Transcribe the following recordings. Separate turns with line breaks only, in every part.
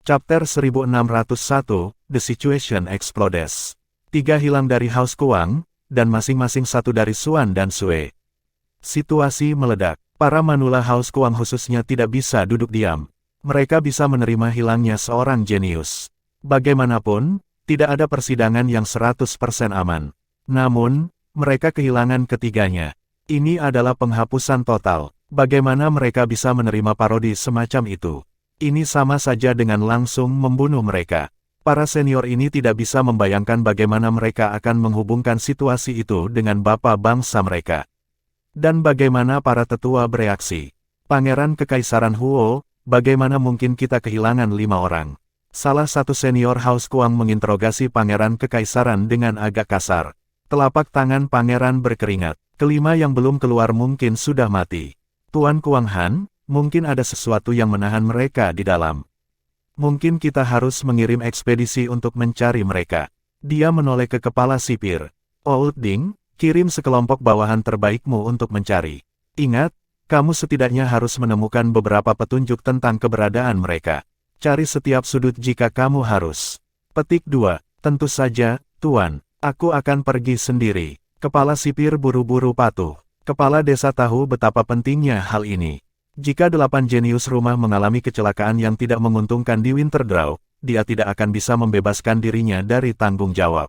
Chapter 1601, The Situation Explodes. 3 hilang dari House Kuang, dan masing-masing 1 dari Xuan dan Sui. Situasi meledak. Para manula House Kuang khususnya tidak bisa duduk diam. Mereka bisa menerima hilangnya seorang jenius. Bagaimanapun, tidak ada persidangan yang 100% aman. Namun, mereka kehilangan ketiganya. Ini adalah penghapusan total. Bagaimana mereka bisa menerima parodi semacam itu? Ini sama saja dengan langsung membunuh mereka. Para senior ini tidak bisa membayangkan bagaimana mereka akan menghubungkan situasi itu dengan bapa bangsa mereka. Dan bagaimana para tetua bereaksi. Pangeran Kekaisaran Huo, bagaimana mungkin kita kehilangan 5 orang? Salah satu senior House Kuang menginterogasi Pangeran Kekaisaran dengan agak kasar. Telapak tangan pangeran berkeringat. Kelima yang belum keluar mungkin sudah mati. Tuan Kuang Han, mungkin ada sesuatu yang menahan mereka di dalam. Mungkin kita harus mengirim ekspedisi untuk mencari mereka. Dia menoleh ke kepala sipir. Old Ding, kirim sekelompok bawahan terbaikmu untuk mencari. Ingat, kamu setidaknya harus menemukan beberapa petunjuk tentang keberadaan mereka. Cari setiap sudut jika kamu harus. Petik 2. Tentu saja, Tuan. Aku akan pergi sendiri. Kepala sipir buru-buru patuh. Kepala desa tahu betapa pentingnya hal ini. Jika 8 jenius rumah mengalami kecelakaan yang tidak menguntungkan di Winterdraw, dia tidak akan bisa membebaskan dirinya dari tanggung jawab.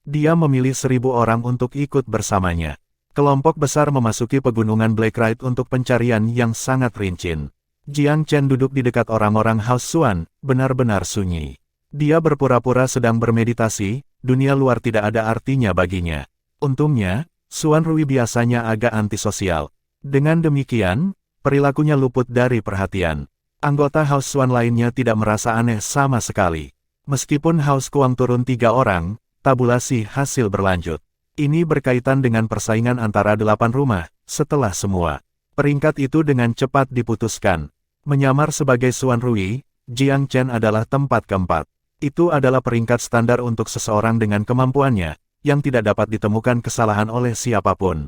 Dia memilih 1000 orang untuk ikut bersamanya. Kelompok besar memasuki pegunungan Blacklight untuk pencarian yang sangat rinci. Jiang Chen duduk di dekat orang-orang House Xuan, benar-benar sunyi. Dia berpura-pura sedang bermeditasi, dunia luar tidak ada artinya baginya. Untungnya, Xuan Rui biasanya agak antisosial. Dengan demikian, perilakunya luput dari perhatian. Anggota House Xuan lainnya tidak merasa aneh sama sekali. Meskipun House Kuang turun 3 orang, tabulasi hasil berlanjut. Ini berkaitan dengan persaingan antara 8 rumah, setelah semua. Peringkat itu dengan cepat diputuskan. Menyamar sebagai Xuan Rui, Jiang Chen adalah tempat keempat. Itu adalah peringkat standar untuk seseorang dengan kemampuannya, yang tidak dapat ditemukan kesalahan oleh siapapun.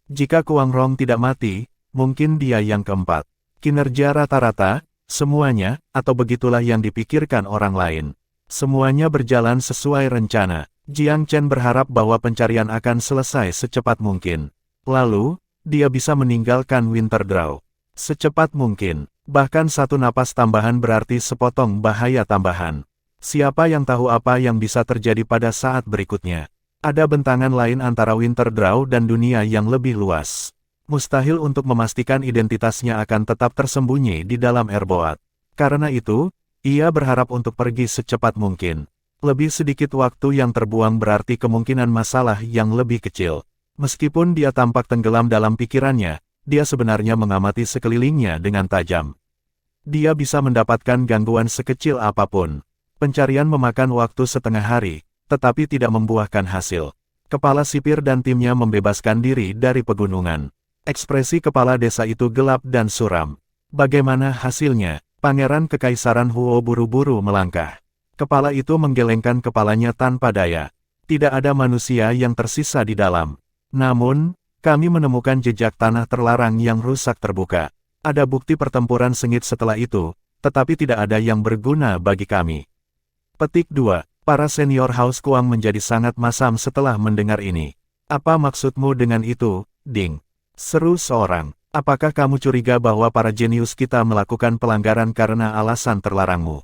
Jika Kuang Rong tidak mati, mungkin dia yang keempat. Kinerja rata-rata, semuanya, atau begitulah yang dipikirkan orang lain. Semuanya berjalan sesuai rencana. Jiang Chen berharap bahwa pencarian akan selesai secepat mungkin. Lalu, dia bisa meninggalkan Winterdraw. Secepat mungkin. Bahkan 1 napas tambahan berarti sepotong bahaya tambahan. Siapa yang tahu apa yang bisa terjadi pada saat berikutnya? Ada bentangan lain antara Winterdraw dan dunia yang lebih luas. Mustahil untuk memastikan identitasnya akan tetap tersembunyi di dalam Airboat. Karena itu, ia berharap untuk pergi secepat mungkin. Lebih sedikit waktu yang terbuang berarti kemungkinan masalah yang lebih kecil. Meskipun dia tampak tenggelam dalam pikirannya, dia sebenarnya mengamati sekelilingnya dengan tajam. Dia bisa mendapatkan gangguan sekecil apapun. Pencarian memakan waktu setengah hari, tetapi tidak membuahkan hasil. Kepala sipir dan timnya membebaskan diri dari pegunungan. Ekspresi kepala desa itu gelap dan suram. Bagaimana hasilnya? Pangeran Kekaisaran Huo buru-buru melangkah. Kepala itu menggelengkan kepalanya tanpa daya. Tidak ada manusia yang tersisa di dalam. Namun, kami menemukan jejak tanah terlarang yang rusak terbuka. Ada bukti pertempuran sengit setelah itu, tetapi tidak ada yang berguna bagi kami. Petik 2. Para senior House Kuang menjadi sangat masam setelah mendengar ini. Apa maksudmu dengan itu, Ding? Seru seorang. Apakah kamu curiga bahwa para jenius kita melakukan pelanggaran karena alasan terlarangmu?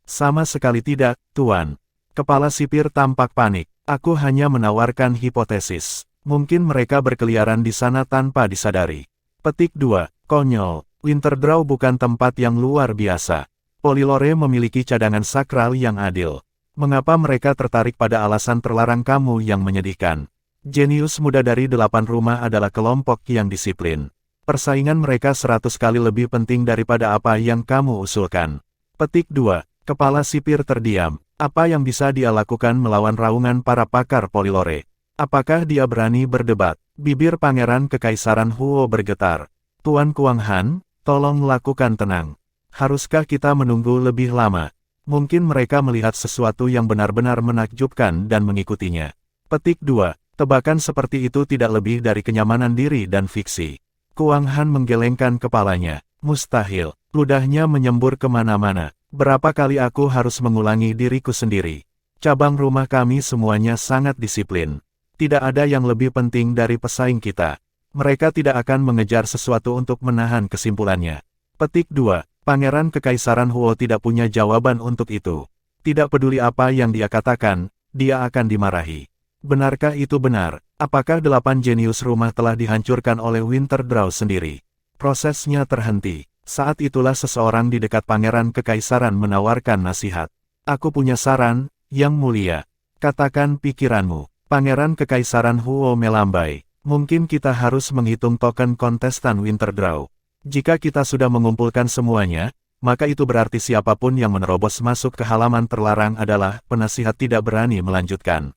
Sama sekali tidak, Tuan. Kepala sipir tampak panik. Aku hanya menawarkan hipotesis. Mungkin mereka berkeliaran di sana tanpa disadari. Petik 2. Konyol. Winterdraw bukan tempat yang luar biasa. Polylore memiliki cadangan sakral yang adil. Mengapa mereka tertarik pada alasan terlarang kamu yang menyedihkan? Jenius muda dari 8 rumah adalah kelompok yang disiplin. Persaingan mereka 100 kali lebih penting daripada apa yang kamu usulkan. Petik 2. Kepala sipir terdiam. Apa yang bisa dia lakukan melawan raungan para pakar Polylore? Apakah dia berani berdebat? Bibir Pangeran Kekaisaran Huo bergetar. Tuan Kuang Han, tolong lakukan tenang. Haruskah kita menunggu lebih lama? Mungkin mereka melihat sesuatu yang benar-benar menakjubkan dan mengikutinya. Petik 2. Tebakan seperti itu tidak lebih dari kenyamanan diri dan fiksi. Kuang Han menggelengkan kepalanya. Mustahil. Ludahnya menyembur kemana-mana. Berapa kali aku harus mengulangi diriku sendiri. Cabang rumah kami semuanya sangat disiplin. Tidak ada yang lebih penting dari pesaing kita. Mereka tidak akan mengejar sesuatu untuk menahan kesimpulannya. Petik 2. Pangeran Kekaisaran Huo tidak punya jawaban untuk itu. Tidak peduli apa yang dia katakan, dia akan dimarahi. Benarkah itu benar? Apakah 8 jenius rumah telah dihancurkan oleh Winterdraw sendiri? Prosesnya terhenti. Saat itulah seseorang di dekat Pangeran Kekaisaran menawarkan nasihat. Aku punya saran, Yang Mulia. Katakan pikiranmu. Pangeran Kekaisaran Huo melambai. Mungkin kita harus menghitung token kontestan Winterdraw. Jika kita sudah mengumpulkan semuanya, maka itu berarti siapapun yang menerobos masuk ke halaman terlarang adalah penasihat tidak berani melanjutkan.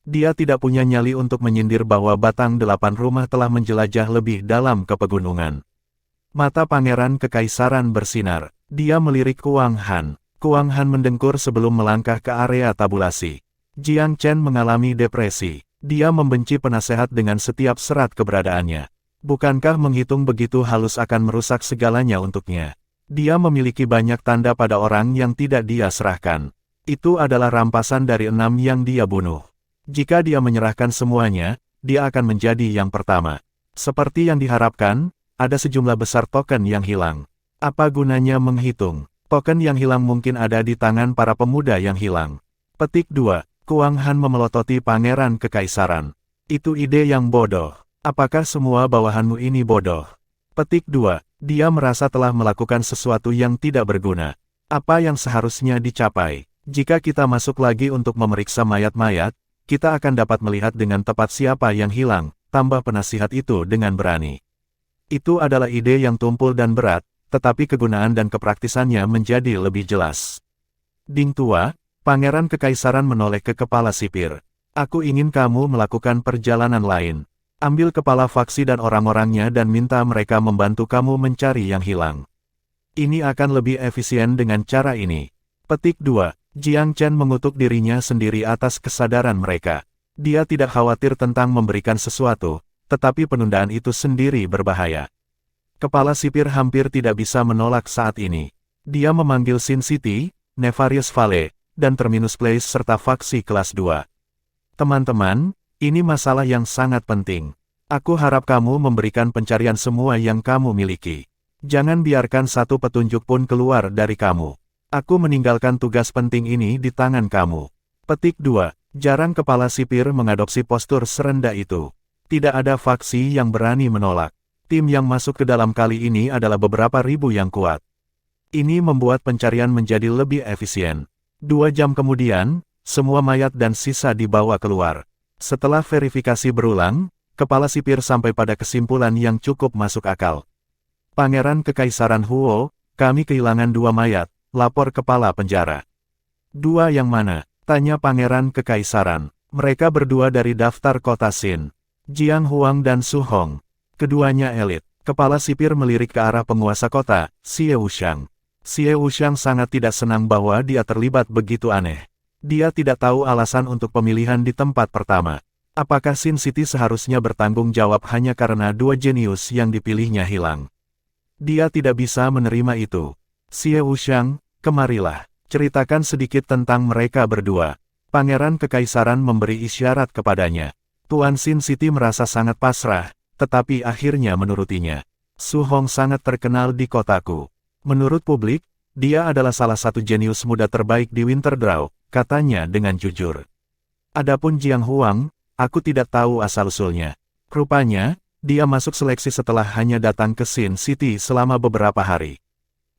Dia tidak punya nyali untuk menyindir bahwa batang 8 rumah telah menjelajah lebih dalam ke pegunungan. Mata Pangeran Kekaisaran bersinar. Dia melirik Kuang Han. Kuang Han mendengkur sebelum melangkah ke area tabulasi. Jiang Chen mengalami depresi. Dia membenci penasehat dengan setiap serat keberadaannya. Bukankah menghitung begitu halus akan merusak segalanya untuknya? Dia memiliki banyak tanda pada orang yang tidak dia serahkan. Itu adalah rampasan dari 6 yang dia bunuh. Jika dia menyerahkan semuanya, dia akan menjadi yang pertama. Seperti yang diharapkan, ada sejumlah besar token yang hilang. Apa gunanya menghitung? Token yang hilang mungkin ada di tangan para pemuda yang hilang. Petik 2. Kuang Han memelototi Pangeran Kekaisaran. Itu ide yang bodoh. Apakah semua bawahanmu ini bodoh? Petik 2. Dia merasa telah melakukan sesuatu yang tidak berguna. Apa yang seharusnya dicapai? Jika kita masuk lagi untuk memeriksa mayat-mayat, kita akan dapat melihat dengan tepat siapa yang hilang, tambah penasihat itu dengan berani. Itu adalah ide yang tumpul dan berat, tetapi kegunaan dan kepraktisannya menjadi lebih jelas. Ding Tua, Pangeran Kekaisaran menoleh ke kepala sipir. Aku ingin kamu melakukan perjalanan lain. Ambil kepala faksi dan orang-orangnya dan minta mereka membantu kamu mencari yang hilang. Ini akan lebih efisien dengan cara ini. Petik 2. Jiang Chen mengutuk dirinya sendiri atas kesadaran mereka. Dia tidak khawatir tentang memberikan sesuatu, tetapi penundaan itu sendiri berbahaya. Kepala sipir hampir tidak bisa menolak saat ini. Dia memanggil Sin City, Nefarious Valley, dan Terminus Place serta faksi kelas 2. Teman-teman, ini masalah yang sangat penting. Aku harap kamu memberikan pencarian semua yang kamu miliki. Jangan biarkan satu petunjuk pun keluar dari kamu. Aku meninggalkan tugas penting ini di tangan kamu. Petik 2. Jarang kepala sipir mengadopsi postur serendah itu. Tidak ada faksi yang berani menolak. Tim yang masuk ke dalam kali ini adalah beberapa ribu yang kuat. Ini membuat pencarian menjadi lebih efisien. 2 jam kemudian, semua mayat dan sisa dibawa keluar. Setelah verifikasi berulang, kepala sipir sampai pada kesimpulan yang cukup masuk akal. Pangeran Kekaisaran Huo, kami kehilangan 2 mayat, lapor kepala penjara. 2 yang mana? Tanya Pangeran Kekaisaran. Mereka berdua dari daftar kota Xin. Jiang Huang dan Su Hong. Keduanya elit. Kepala sipir melirik ke arah penguasa kota, Xie Wuxiang. Xie Wuxiang sangat tidak senang bahwa dia terlibat begitu aneh. Dia tidak tahu alasan untuk pemilihan di tempat pertama. Apakah Sin City seharusnya bertanggung jawab hanya karena 2 jenius yang dipilihnya hilang? Dia tidak bisa menerima itu. Xie Wuxiang, kemarilah. Ceritakan sedikit tentang mereka berdua. Pangeran Kekaisaran memberi isyarat kepadanya. Tuan Sin City merasa sangat pasrah, tetapi akhirnya menurutinya. Su Hong sangat terkenal di kotaku. Menurut publik, dia adalah salah satu jenius muda terbaik di Winterdraw, katanya dengan jujur. Adapun Jiang Huang, aku tidak tahu asal-usulnya. Rupanya, dia masuk seleksi setelah hanya datang ke Sin City selama beberapa hari.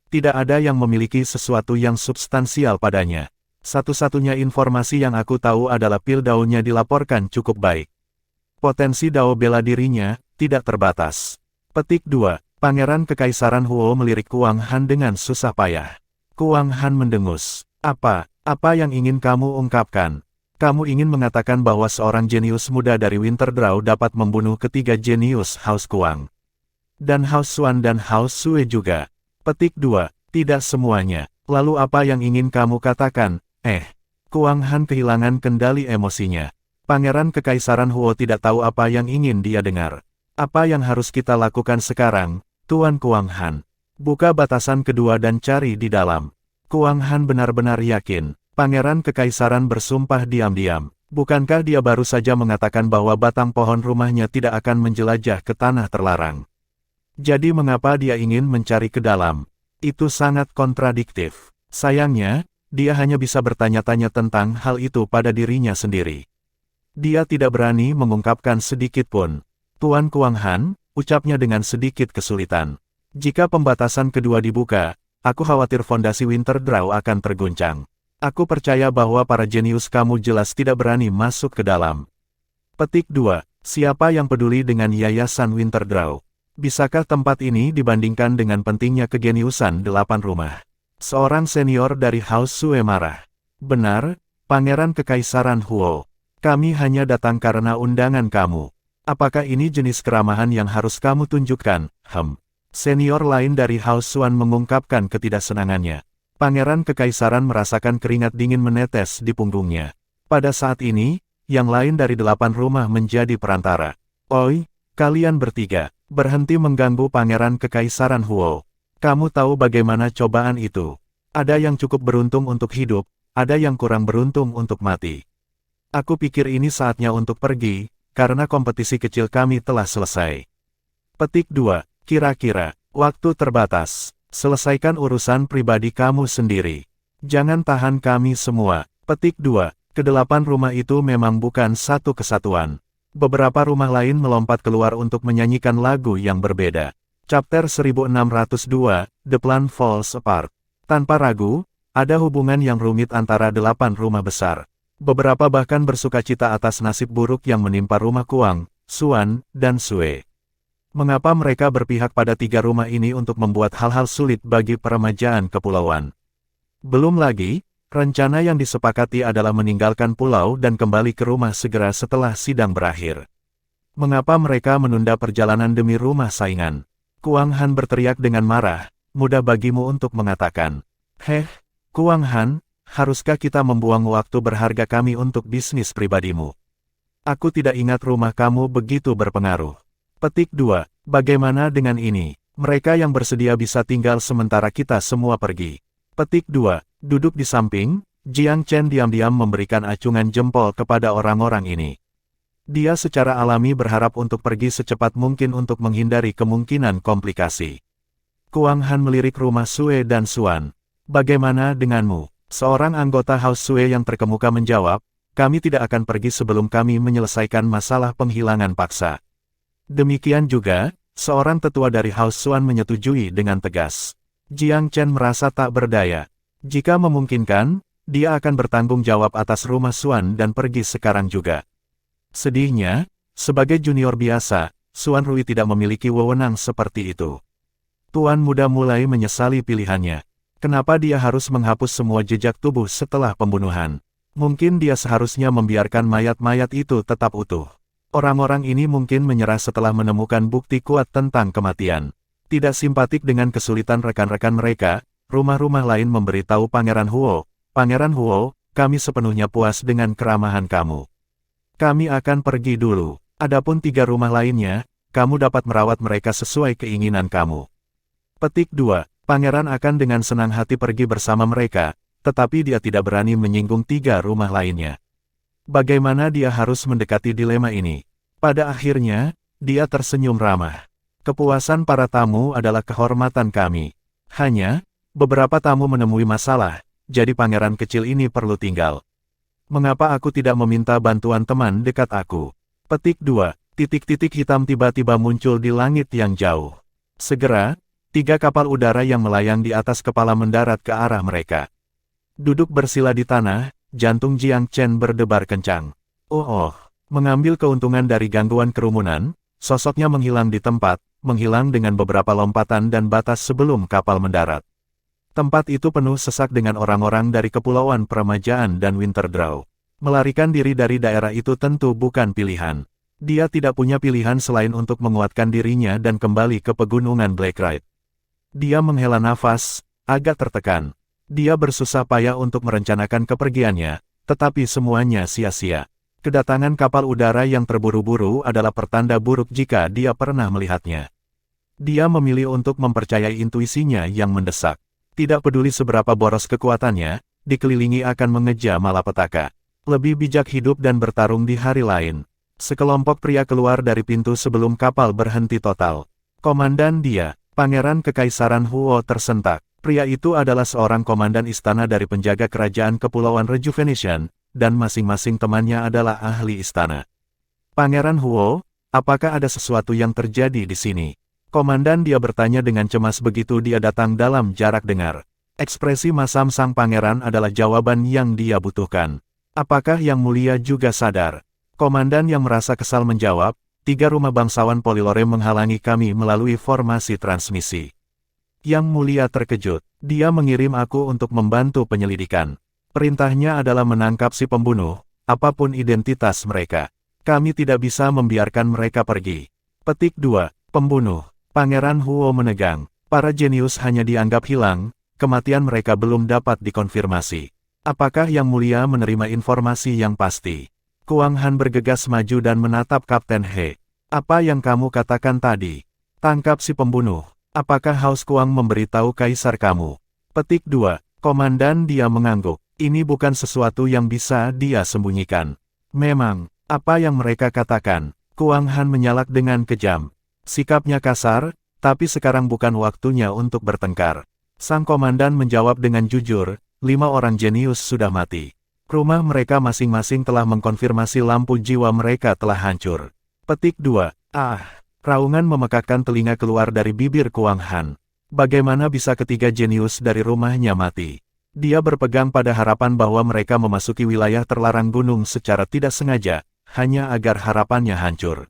Tidak ada yang memiliki sesuatu yang substansial padanya. Satu-satunya informasi yang aku tahu adalah pil daunnya dilaporkan cukup baik. Potensi dao bela dirinya tidak terbatas. Petik 2. Pangeran Kekaisaran Huo melirik Kuang Han dengan susah payah. Kuang Han mendengus. Apa yang ingin kamu ungkapkan? Kamu ingin mengatakan bahwa seorang jenius muda dari Winterdraw dapat membunuh ketiga jenius House Kuang. Dan House Xuan dan House Sue juga. Petik 2. Tidak semuanya. Lalu apa yang ingin kamu katakan? Kuang Han kehilangan kendali emosinya. Pangeran Kekaisaran Huo tidak tahu apa yang ingin dia dengar. Apa yang harus kita lakukan sekarang, Tuan Kuang Han? Buka batasan kedua dan cari di dalam. Kuang Han benar-benar yakin. Pangeran Kekaisaran bersumpah diam-diam. Bukankah dia baru saja mengatakan bahwa batang pohon rumahnya tidak akan menjelajah ke tanah terlarang? Jadi mengapa dia ingin mencari ke dalam? Itu sangat kontradiktif. Sayangnya, dia hanya bisa bertanya-tanya tentang hal itu pada dirinya sendiri. Dia tidak berani mengungkapkan sedikit pun. Tuan Kuang Han, ucapnya dengan sedikit kesulitan. Jika pembatasan kedua dibuka, aku khawatir fondasi Winterdraw akan terguncang. Aku percaya bahwa para jenius kamu jelas tidak berani masuk ke dalam. Petik 2. Siapa yang peduli dengan Yayasan Winterdraw? Bisakah tempat ini dibandingkan dengan pentingnya kegeniusan 8 rumah? Seorang senior dari House Sue marah. Benar, Pangeran Kekaisaran Huo. Kami hanya datang karena undangan kamu. Apakah ini jenis keramahan yang harus kamu tunjukkan? Senior lain dari House Suan mengungkapkan ketidaksenangannya. Pangeran Kekaisaran merasakan keringat dingin menetes di punggungnya. Pada saat ini, yang lain dari 8 rumah menjadi perantara. Oi, kalian bertiga, berhenti mengganggu Pangeran Kekaisaran Huo. Kamu tahu bagaimana cobaan itu. Ada yang cukup beruntung untuk hidup, ada yang kurang beruntung untuk mati. Aku pikir ini saatnya untuk pergi, karena kompetisi kecil kami telah selesai. Petik 2. Kira-kira, waktu terbatas. Selesaikan urusan pribadi kamu sendiri. Jangan tahan kami semua. Petik 2. Kedelapan rumah itu memang bukan satu kesatuan. Beberapa rumah lain melompat keluar untuk menyanyikan lagu yang berbeda. Chapter 1602, The Plan Falls Apart. Tanpa ragu, ada hubungan yang rumit antara 8 rumah besar. Beberapa bahkan bersukacita atas nasib buruk yang menimpa rumah Kuang, Suan, dan Sue. Mengapa mereka berpihak pada 3 rumah ini untuk membuat hal-hal sulit bagi peremajaan kepulauan? Belum lagi, rencana yang disepakati adalah meninggalkan pulau dan kembali ke rumah segera setelah sidang berakhir. Mengapa mereka menunda perjalanan demi rumah saingan? Kuang Han berteriak dengan marah, mudah bagimu untuk mengatakan. Kuang Han, haruskah kita membuang waktu berharga kami untuk bisnis pribadimu? Aku tidak ingat rumah kamu begitu berpengaruh. Petik 2. Bagaimana dengan ini? Mereka yang bersedia bisa tinggal sementara kita semua pergi. Petik 2. Duduk di samping, Jiang Chen diam-diam memberikan acungan jempol kepada orang-orang ini. Dia secara alami berharap untuk pergi secepat mungkin untuk menghindari kemungkinan komplikasi. Kuang Han melirik rumah Sue dan Suan. Bagaimana denganmu? Seorang anggota House Sue yang terkemuka menjawab, kami tidak akan pergi sebelum kami menyelesaikan masalah penghilangan paksa. Demikian juga, seorang tetua dari House Suan menyetujui dengan tegas. Jiang Chen merasa tak berdaya. Jika memungkinkan, dia akan bertanggung jawab atas rumah Suan dan pergi sekarang juga. Sedihnya, sebagai junior biasa, Suan Rui tidak memiliki wewenang seperti itu. Tuan muda mulai menyesali pilihannya. Kenapa dia harus menghapus semua jejak tubuh setelah pembunuhan? Mungkin dia seharusnya membiarkan mayat-mayat itu tetap utuh. Orang-orang ini mungkin menyerah setelah menemukan bukti kuat tentang kematian. Tidak simpatik dengan kesulitan rekan-rekan mereka, rumah-rumah lain memberitahu Pangeran Huo, Pangeran Huo, kami sepenuhnya puas dengan keramahan kamu. Kami akan pergi dulu. Adapun 3 rumah lainnya, kamu dapat merawat mereka sesuai keinginan kamu. Petik 2. Pangeran akan dengan senang hati pergi bersama mereka, tetapi dia tidak berani menyinggung 3 rumah lainnya. Bagaimana dia harus mendekati dilema ini? Pada akhirnya, dia tersenyum ramah. Kepuasan para tamu adalah kehormatan kami. Hanya, beberapa tamu menemui masalah, jadi pangeran kecil ini perlu tinggal. Mengapa aku tidak meminta bantuan teman dekat aku? Petik 2. Titik-titik hitam tiba-tiba muncul di langit yang jauh. Segera, 3 kapal udara yang melayang di atas kepala mendarat ke arah mereka. Duduk bersila di tanah, jantung Jiang Chen berdebar kencang. Mengambil keuntungan dari gangguan kerumunan, sosoknya menghilang di tempat, menghilang dengan beberapa lompatan dan batas sebelum kapal mendarat. Tempat itu penuh sesak dengan orang-orang dari Kepulauan Peremajaan dan Winterdraw. Melarikan diri dari daerah itu tentu bukan pilihan. Dia tidak punya pilihan selain untuk menguatkan dirinya dan kembali ke pegunungan Blacklight. Dia menghela nafas, agak tertekan. Dia bersusah payah untuk merencanakan kepergiannya, tetapi semuanya sia-sia. Kedatangan kapal udara yang terburu-buru adalah pertanda buruk jika dia pernah melihatnya. Dia memilih untuk mempercayai intuisinya yang mendesak. Tidak peduli seberapa boros kekuatannya, dikelilingi akan mengeja malapetaka. Lebih bijak hidup dan bertarung di hari lain. Sekelompok pria keluar dari pintu sebelum kapal berhenti total. Komandan dia, Pangeran Kekaisaran Huo tersentak. Pria itu adalah seorang komandan istana dari penjaga kerajaan Kepulauan Rejuvenation, dan masing-masing temannya adalah ahli istana. Pangeran Huo, apakah ada sesuatu yang terjadi di sini? Komandan dia bertanya dengan cemas begitu dia datang dalam jarak dengar. Ekspresi masam sang pangeran adalah jawaban yang dia butuhkan. Apakah Yang Mulia juga sadar? Komandan yang merasa kesal menjawab, 3 rumah bangsawan Polilore menghalangi kami melalui formasi transmisi. Yang Mulia terkejut. Dia mengirim aku untuk membantu penyelidikan. Perintahnya adalah menangkap si pembunuh, apapun identitas mereka. Kami tidak bisa membiarkan mereka pergi. Petik 2. Pembunuh. Pangeran Huo menegang. Para jenius hanya dianggap hilang, kematian mereka belum dapat dikonfirmasi. Apakah Yang Mulia menerima informasi yang pasti? Kuang Han bergegas maju dan menatap Kapten He. Apa yang kamu katakan tadi? Tangkap si pembunuh. Apakah Haus Kuang memberitahu kaisar kamu? Petik 2. Komandan dia mengangguk. Ini bukan sesuatu yang bisa dia sembunyikan. Memang, apa yang mereka katakan? Kuang Han menyalak dengan kejam. Sikapnya kasar, tapi sekarang bukan waktunya untuk bertengkar. Sang komandan menjawab dengan jujur, 5 orang jenius sudah mati. Rumah mereka masing-masing telah mengkonfirmasi lampu jiwa mereka telah hancur. Petik 2. Raungan memekakkan telinga keluar dari bibir Kuang Han. Bagaimana bisa ketiga jenius dari rumahnya mati? Dia berpegang pada harapan bahwa mereka memasuki wilayah terlarang gunung secara tidak sengaja, hanya agar harapannya hancur.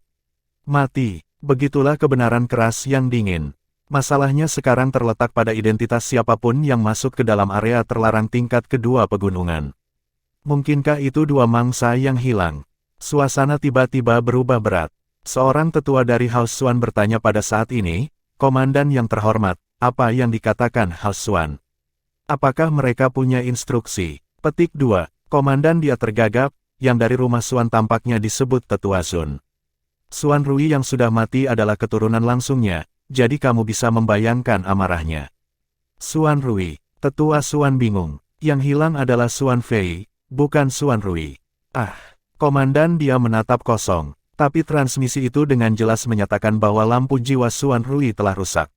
Mati. Begitulah kebenaran keras yang dingin. Masalahnya sekarang terletak pada identitas siapapun yang masuk ke dalam area terlarang tingkat kedua pegunungan. Mungkinkah itu 2 mangsa yang hilang? Suasana tiba-tiba berubah berat. Seorang tetua dari Haus Xuan bertanya pada saat ini, Komandan yang terhormat, apa yang dikatakan Haus Xuan? Apakah mereka punya instruksi? Petik 2. Komandan dia tergagap, yang dari rumah Xuan tampaknya disebut tetua Sun. Xuan Rui yang sudah mati adalah keturunan langsungnya, jadi kamu bisa membayangkan amarahnya. Xuan Rui, tetua Xuan bingung. Yang hilang adalah Xuan Fei, bukan Xuan Rui. Komandan dia menatap kosong, tapi transmisi itu dengan jelas menyatakan bahwa lampu jiwa Xuan Rui telah rusak.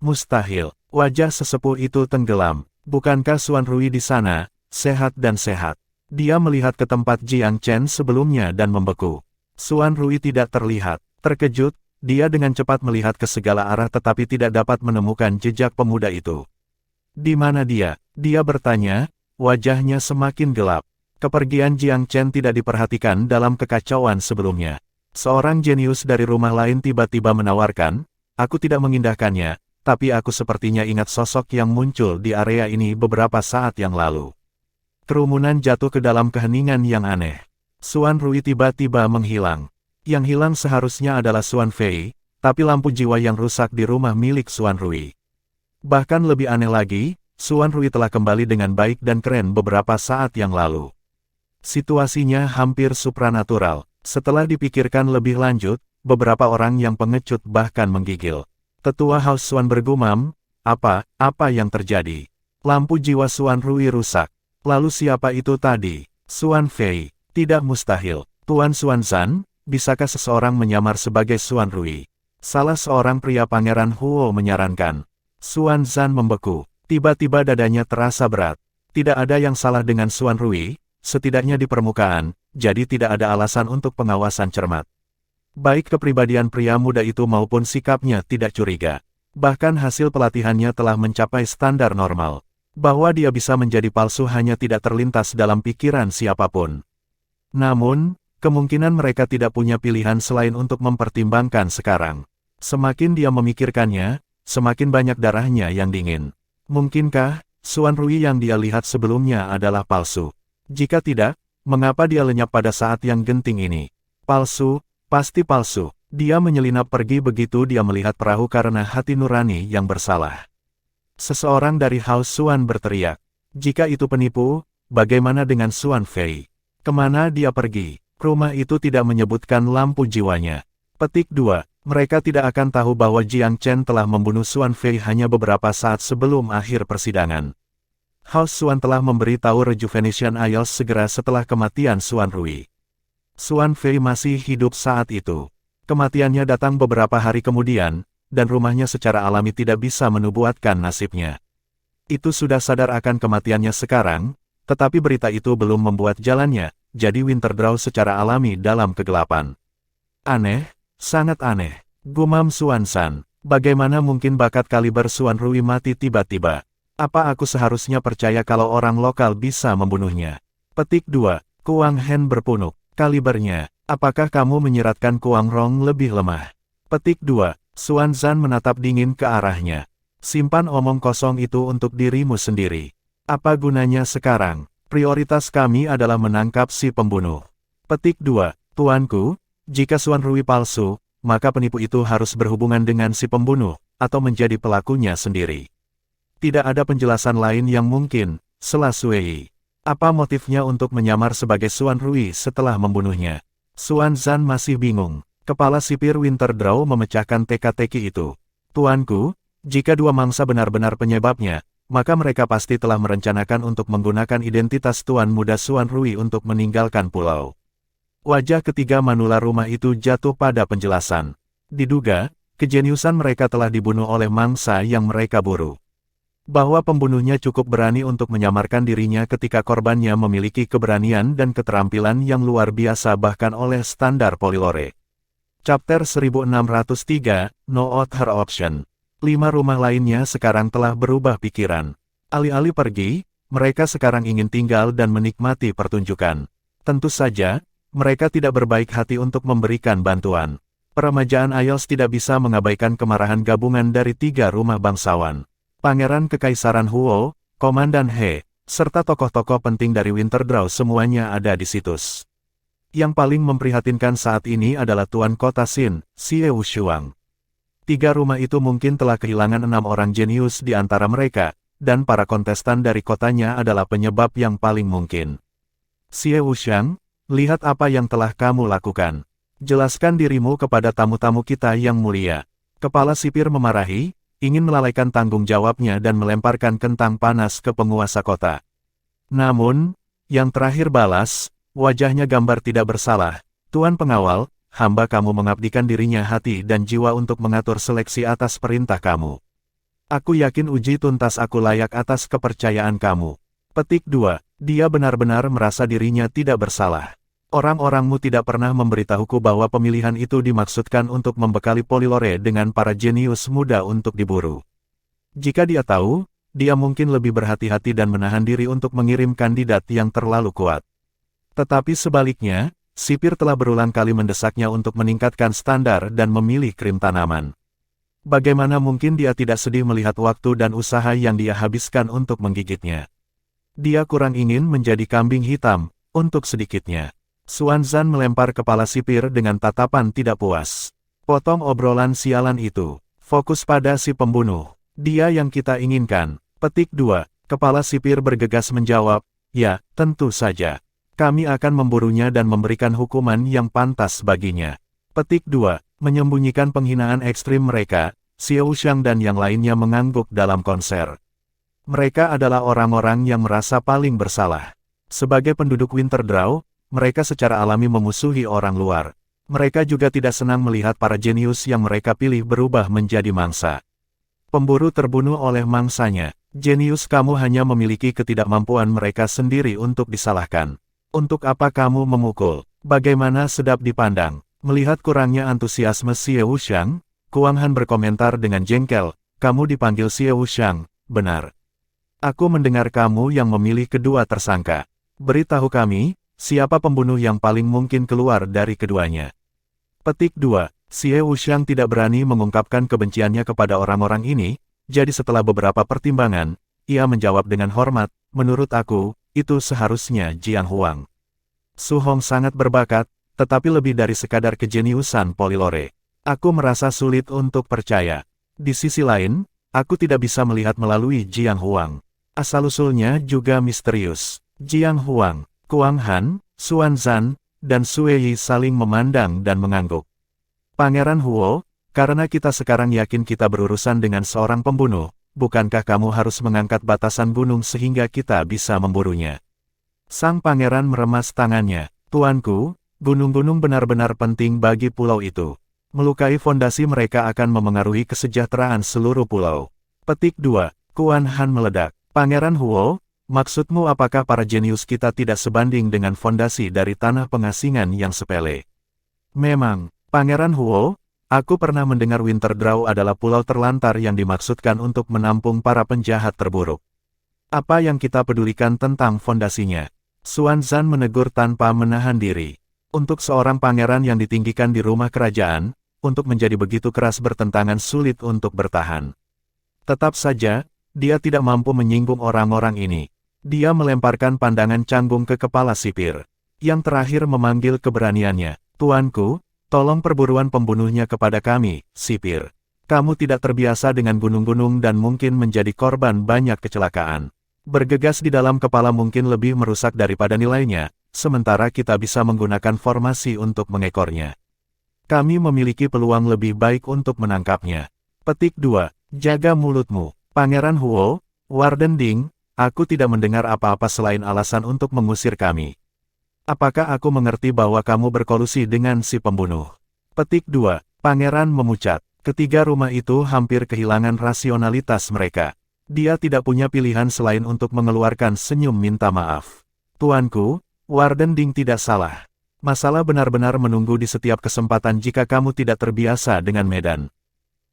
Mustahil, wajah sesepuh itu tenggelam. Bukankah Xuan Rui di sana, sehat dan sehat? Dia melihat ke tempat Jiang Chen sebelumnya dan membeku. Xuan Rui tidak terlihat. Terkejut, dia dengan cepat melihat ke segala arah tetapi tidak dapat menemukan jejak pemuda itu. Di mana dia? Dia bertanya, wajahnya semakin gelap. Kepergian Jiang Chen tidak diperhatikan dalam kekacauan sebelumnya. Seorang jenius dari rumah lain tiba-tiba menawarkan, aku tidak mengindahkannya, tapi aku sepertinya ingat sosok yang muncul di area ini beberapa saat yang lalu. Kerumunan jatuh ke dalam keheningan yang aneh. Xuan Rui tiba-tiba menghilang. Yang hilang seharusnya adalah Xuan Fei, tapi lampu jiwa yang rusak di rumah milik Xuan Rui. Bahkan lebih aneh lagi, Xuan Rui telah kembali dengan baik dan keren beberapa saat yang lalu. Situasinya hampir supranatural. Setelah dipikirkan lebih lanjut, beberapa orang yang pengecut bahkan menggigil. Tetua Haus Xuan bergumam, apa yang terjadi? Lampu jiwa Xuan Rui rusak. Lalu siapa itu tadi? Xuan Fei. Tidak mustahil. Tuan Xuan Zan, bisakah seseorang menyamar sebagai Xuan Rui? Salah seorang pria Pangeran Huo menyarankan. Xuan Zan membeku. Tiba-tiba dadanya terasa berat. Tidak ada yang salah dengan Xuan Rui, setidaknya di permukaan, jadi tidak ada alasan untuk pengawasan cermat. Baik kepribadian pria muda itu maupun sikapnya tidak curiga. Bahkan hasil pelatihannya telah mencapai standar normal. Bahwa dia bisa menjadi palsu hanya tidak terlintas dalam pikiran siapapun. Namun, kemungkinan mereka tidak punya pilihan selain untuk mempertimbangkan sekarang. Semakin dia memikirkannya, semakin banyak darahnya yang dingin. Mungkinkah, Xuan Rui yang dia lihat sebelumnya adalah palsu? Jika tidak, mengapa dia lenyap pada saat yang genting ini? Palsu, pasti palsu. Dia menyelinap pergi begitu dia melihat perahu karena hati nurani yang bersalah. Seseorang dari Haus Xuan berteriak. Jika itu penipu, bagaimana dengan Xuan Fei? Kemana dia pergi? Rumah itu tidak menyebutkan lampu jiwanya. Petik 2. Mereka tidak akan tahu bahwa Jiang Chen telah membunuh Xuan Fei hanya beberapa saat sebelum akhir persidangan. House Xuan telah memberi tahu Rejuvenation Isles segera setelah kematian Xuan Rui. Xuan Fei masih hidup saat itu. Kematiannya datang beberapa hari kemudian, dan rumahnya secara alami tidak bisa menubuatkan nasibnya. Itu sudah sadar akan kematiannya sekarang, tetapi berita itu belum membuat jalannya, jadi Winterdraw secara alami dalam kegelapan. Aneh, sangat aneh. Gumam Xuan San, bagaimana mungkin bakat kaliber Xuan Rui mati tiba-tiba? Apa aku seharusnya percaya kalau orang lokal bisa membunuhnya? Petik 2. Kuang Hen berpunuk. Kalibernya, apakah kamu menyiratkan Kuang Rong lebih lemah? Petik 2. Xuan Zan menatap dingin ke arahnya. Simpan omong kosong itu untuk dirimu sendiri. Apa gunanya sekarang? Prioritas kami adalah menangkap si pembunuh. Petik 2. Tuanku, jika Xuan Rui palsu, maka penipu itu harus berhubungan dengan si pembunuh, atau menjadi pelakunya sendiri. Tidak ada penjelasan lain yang mungkin, sela Sui. Apa motifnya untuk menyamar sebagai Xuan Rui setelah membunuhnya? Xuan Zan masih bingung. Kepala sipir Winterdraw memecahkan teka-teki itu. Tuanku, jika dua mangsa benar-benar penyebabnya, maka mereka pasti telah merencanakan untuk menggunakan identitas Tuan Muda Xuan Rui untuk meninggalkan pulau. Wajah ketiga manula rumah itu jatuh pada penjelasan. Diduga, kejeniusan mereka telah dibunuh oleh mangsa yang mereka buru. Bahwa pembunuhnya cukup berani untuk menyamarkan dirinya ketika korbannya memiliki keberanian dan keterampilan yang luar biasa bahkan oleh standar Polylore. Chapter 1603, No Other Option. 5 rumah lainnya sekarang telah berubah pikiran. Alih-alih pergi, mereka sekarang ingin tinggal dan menikmati pertunjukan. Tentu saja, mereka tidak berbaik hati untuk memberikan bantuan. Peremajaan Isles tidak bisa mengabaikan kemarahan gabungan dari 3 rumah bangsawan. Pangeran Kekaisaran Huo, Komandan He, serta tokoh-tokoh penting dari Winterdraw semuanya ada di situs. Yang paling memprihatinkan saat ini adalah Tuan Kota Xin, Xie Wushuang. 3 rumah itu mungkin telah kehilangan 6 orang jenius di antara mereka, dan para kontestan dari kotanya adalah penyebab yang paling mungkin. Xie Wushuang, lihat apa yang telah kamu lakukan. Jelaskan dirimu kepada tamu-tamu kita yang mulia. Kepala sipir memarahi, ingin melalaikan tanggung jawabnya dan melemparkan kentang panas ke penguasa kota. Namun, yang terakhir balas, wajahnya gambar tidak bersalah. Tuan pengawal, hamba kamu mengabdikan dirinya hati dan jiwa untuk mengatur seleksi atas perintah kamu. Aku yakin uji tuntas aku layak atas kepercayaan kamu. Petik 2. Dia benar-benar merasa dirinya tidak bersalah. Orang-orangmu tidak pernah memberitahuku bahwa pemilihan itu dimaksudkan untuk membekali Polylore dengan para jenius muda untuk diburu. Jika dia tahu, dia mungkin lebih berhati-hati dan menahan diri untuk mengirim kandidat yang terlalu kuat. Tetapi sebaliknya, sipir telah berulang kali mendesaknya untuk meningkatkan standar dan memilih krim tanaman. Bagaimana mungkin dia tidak sedih melihat waktu dan usaha yang dia habiskan untuk menggigitnya? Dia kurang ingin menjadi kambing hitam, untuk sedikitnya. Xuan Zan melempar kepala sipir dengan tatapan tidak puas. Potong obrolan sialan itu. Fokus pada si pembunuh. Dia yang kita inginkan. Petik 2. Kepala sipir bergegas menjawab, ya, tentu saja. Kami akan memburunya dan memberikan hukuman yang pantas baginya. Petik 2. Menyembunyikan penghinaan ekstrim mereka, Xiao Shang dan yang lainnya mengangguk dalam konser. Mereka adalah orang-orang yang merasa paling bersalah. Sebagai penduduk Winterdraw, mereka secara alami memusuhi orang luar. Mereka juga tidak senang melihat para jenius yang mereka pilih berubah menjadi mangsa. Pemburu terbunuh oleh mangsanya. Jenius kamu hanya memiliki ketidakmampuan mereka sendiri untuk disalahkan. Untuk apa kamu memukul? Bagaimana sedap dipandang? Melihat kurangnya antusiasme Xie Wushang, Kuang Han berkomentar dengan jengkel, kamu dipanggil Xie Wushang, benar. Aku mendengar kamu yang memilih kedua tersangka. Beritahu kami, siapa pembunuh yang paling mungkin keluar dari keduanya? Petik 2. Xie Wushang tidak berani mengungkapkan kebenciannya kepada orang-orang ini, jadi setelah beberapa pertimbangan, ia menjawab dengan hormat, menurut aku, itu seharusnya Jiang Huang. Su Hong sangat berbakat, tetapi lebih dari sekadar kejeniusan Polylore. Aku merasa sulit untuk percaya. Di sisi lain, aku tidak bisa melihat melalui Jiang Huang. Asal-usulnya juga misterius. Jiang Huang, Kuang Han, Xuan Zan, dan Sui Yi saling memandang dan mengangguk. Pangeran Huo, karena kita sekarang yakin kita berurusan dengan seorang pembunuh, bukankah kamu harus mengangkat batasan gunung sehingga kita bisa memburunya? Sang pangeran meremas tangannya. Tuanku, gunung-gunung benar-benar penting bagi pulau itu. Melukai fondasi mereka akan memengaruhi kesejahteraan seluruh pulau. Petik 2. Kuan Han meledak. Pangeran Huo, maksudmu apakah para jenius kita tidak sebanding dengan fondasi dari tanah pengasingan yang sepele? Memang, Pangeran Huo, aku pernah mendengar Winterdraw adalah pulau terlantar yang dimaksudkan untuk menampung para penjahat terburuk. Apa yang kita pedulikan tentang fondasinya? Xuan Zan menegur tanpa menahan diri. Untuk seorang pangeran yang ditinggikan di rumah kerajaan, untuk menjadi begitu keras bertentangan sulit untuk bertahan. Tetap saja, dia tidak mampu menyinggung orang-orang ini. Dia melemparkan pandangan canggung ke kepala sipir. Yang terakhir memanggil keberaniannya. Tuanku, tolong perburuan pembunuhnya kepada kami, sipir. Kamu tidak terbiasa dengan gunung-gunung dan mungkin menjadi korban banyak kecelakaan. Bergegas di dalam kepala mungkin lebih merusak daripada nilainya, sementara kita bisa menggunakan formasi untuk mengekornya. Kami memiliki peluang lebih baik untuk menangkapnya. Petik 2. Jaga mulutmu. Pangeran Huo, Warden Ding, aku tidak mendengar apa-apa selain alasan untuk mengusir kami. Apakah aku mengerti bahwa kamu berkolusi dengan si pembunuh? Petik 2. Pangeran memucat. Ketiga rumah itu hampir kehilangan rasionalitas mereka. Dia tidak punya pilihan selain untuk mengeluarkan senyum minta maaf. Tuanku, Warden Ding tidak salah. Masalah benar-benar menunggu di setiap kesempatan jika kamu tidak terbiasa dengan medan.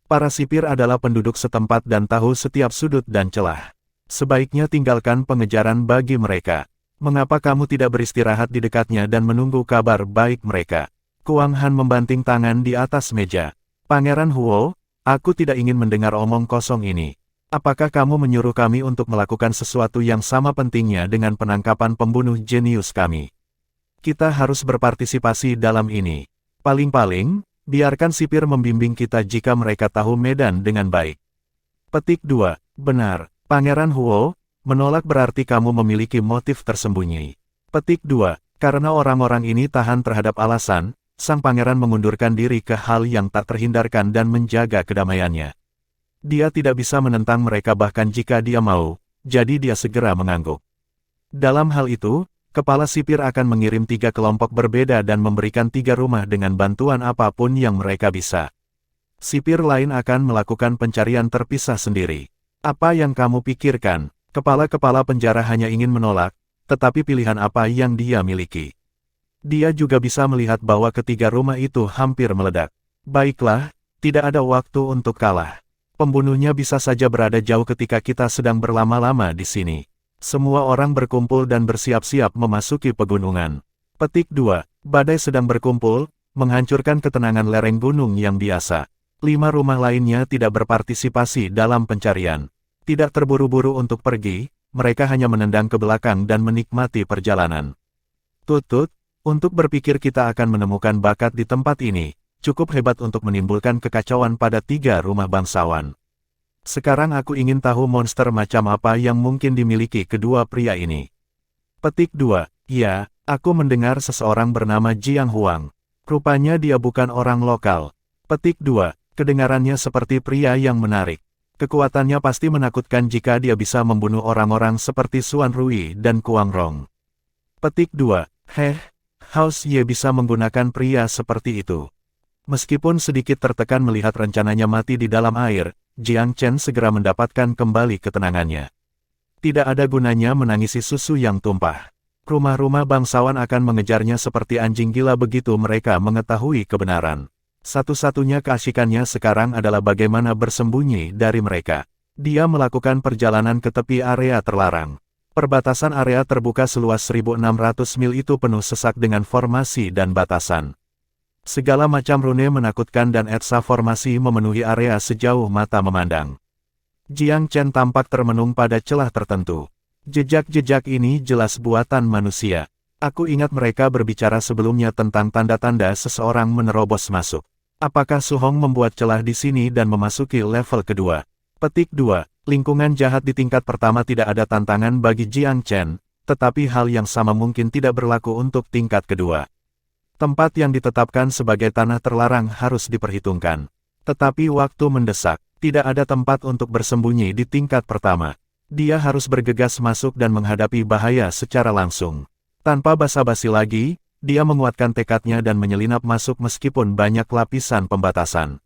Para sipir adalah penduduk setempat dan tahu setiap sudut dan celah. Sebaiknya tinggalkan pengejaran bagi mereka. Mengapa kamu tidak beristirahat di dekatnya dan menunggu kabar baik mereka? Kuang Han membanting tangan di atas meja. Pangeran Huo, aku tidak ingin mendengar omong kosong ini. Apakah kamu menyuruh kami untuk melakukan sesuatu yang sama pentingnya dengan penangkapan pembunuh jenius kami? Kita harus berpartisipasi dalam ini. Paling-paling, biarkan sipir membimbing kita jika mereka tahu medan dengan baik. Petik 2. Benar, Pangeran Huo, menolak berarti kamu memiliki motif tersembunyi. Petik 2. Karena orang-orang ini tahan terhadap alasan, sang pangeran mengundurkan diri ke hal yang tak terhindarkan dan menjaga kedamaiannya. Dia tidak bisa menentang mereka bahkan jika dia mau, jadi dia segera mengangguk. Dalam hal itu, kepala sipir akan mengirim 3 kelompok berbeda dan memberikan 3 rumah dengan bantuan apapun yang mereka bisa. Sipir lain akan melakukan pencarian terpisah sendiri. Apa yang kamu pikirkan? Kepala-kepala penjara hanya ingin menolak, tetapi pilihan apa yang dia miliki? Dia juga bisa melihat bahwa ketiga rumah itu hampir meledak. Baiklah, tidak ada waktu untuk kalah. Pembunuhnya bisa saja berada jauh ketika kita sedang berlama-lama di sini. Semua orang berkumpul dan bersiap-siap memasuki pegunungan. Petik 2. Badai sedang berkumpul, menghancurkan ketenangan lereng gunung yang biasa. 5 rumah lainnya tidak berpartisipasi dalam pencarian. Tidak terburu-buru untuk pergi, mereka hanya menendang ke belakang dan menikmati perjalanan. Tutut, untuk berpikir kita akan menemukan bakat di tempat ini, cukup hebat untuk menimbulkan kekacauan pada 3 rumah bangsawan. Sekarang aku ingin tahu monster macam apa yang mungkin dimiliki kedua pria ini. Petik 2. Ya, aku mendengar seseorang bernama Jiang Huang. Rupanya dia bukan orang lokal. Petik 2. Kedengarannya seperti pria yang menarik. Kekuatannya pasti menakutkan jika dia bisa membunuh orang-orang seperti Xuan Rui dan Kuang Rong. Petik 2. Haus Ye bisa menggunakan pria seperti itu. Meskipun sedikit tertekan melihat rencananya mati di dalam air, Jiang Chen segera mendapatkan kembali ketenangannya. Tidak ada gunanya menangisi susu yang tumpah. Rumah-rumah bangsawan akan mengejarnya seperti anjing gila begitu mereka mengetahui kebenaran. Satu-satunya keasikannya sekarang adalah bagaimana bersembunyi dari mereka. Dia melakukan perjalanan ke tepi area terlarang. Perbatasan area terbuka seluas 1.600 mil itu penuh sesak dengan formasi dan batasan. Segala macam rune menakutkan dan etsa formasi memenuhi area sejauh mata memandang. Jiang Chen tampak termenung pada celah tertentu. Jejak-jejak ini jelas buatan manusia. Aku ingat mereka berbicara sebelumnya tentang tanda-tanda seseorang menerobos masuk. Apakah Su Hong membuat celah di sini dan memasuki level kedua? Petik 2. Lingkungan jahat di tingkat pertama tidak ada tantangan bagi Jiang Chen, tetapi hal yang sama mungkin tidak berlaku untuk tingkat kedua. Tempat yang ditetapkan sebagai tanah terlarang harus diperhitungkan. Tetapi waktu mendesak, tidak ada tempat untuk bersembunyi di tingkat pertama. Dia harus bergegas masuk dan menghadapi bahaya secara langsung. Tanpa basa-basi lagi, dia menguatkan tekadnya dan menyelinap masuk meskipun banyak lapisan pembatasan.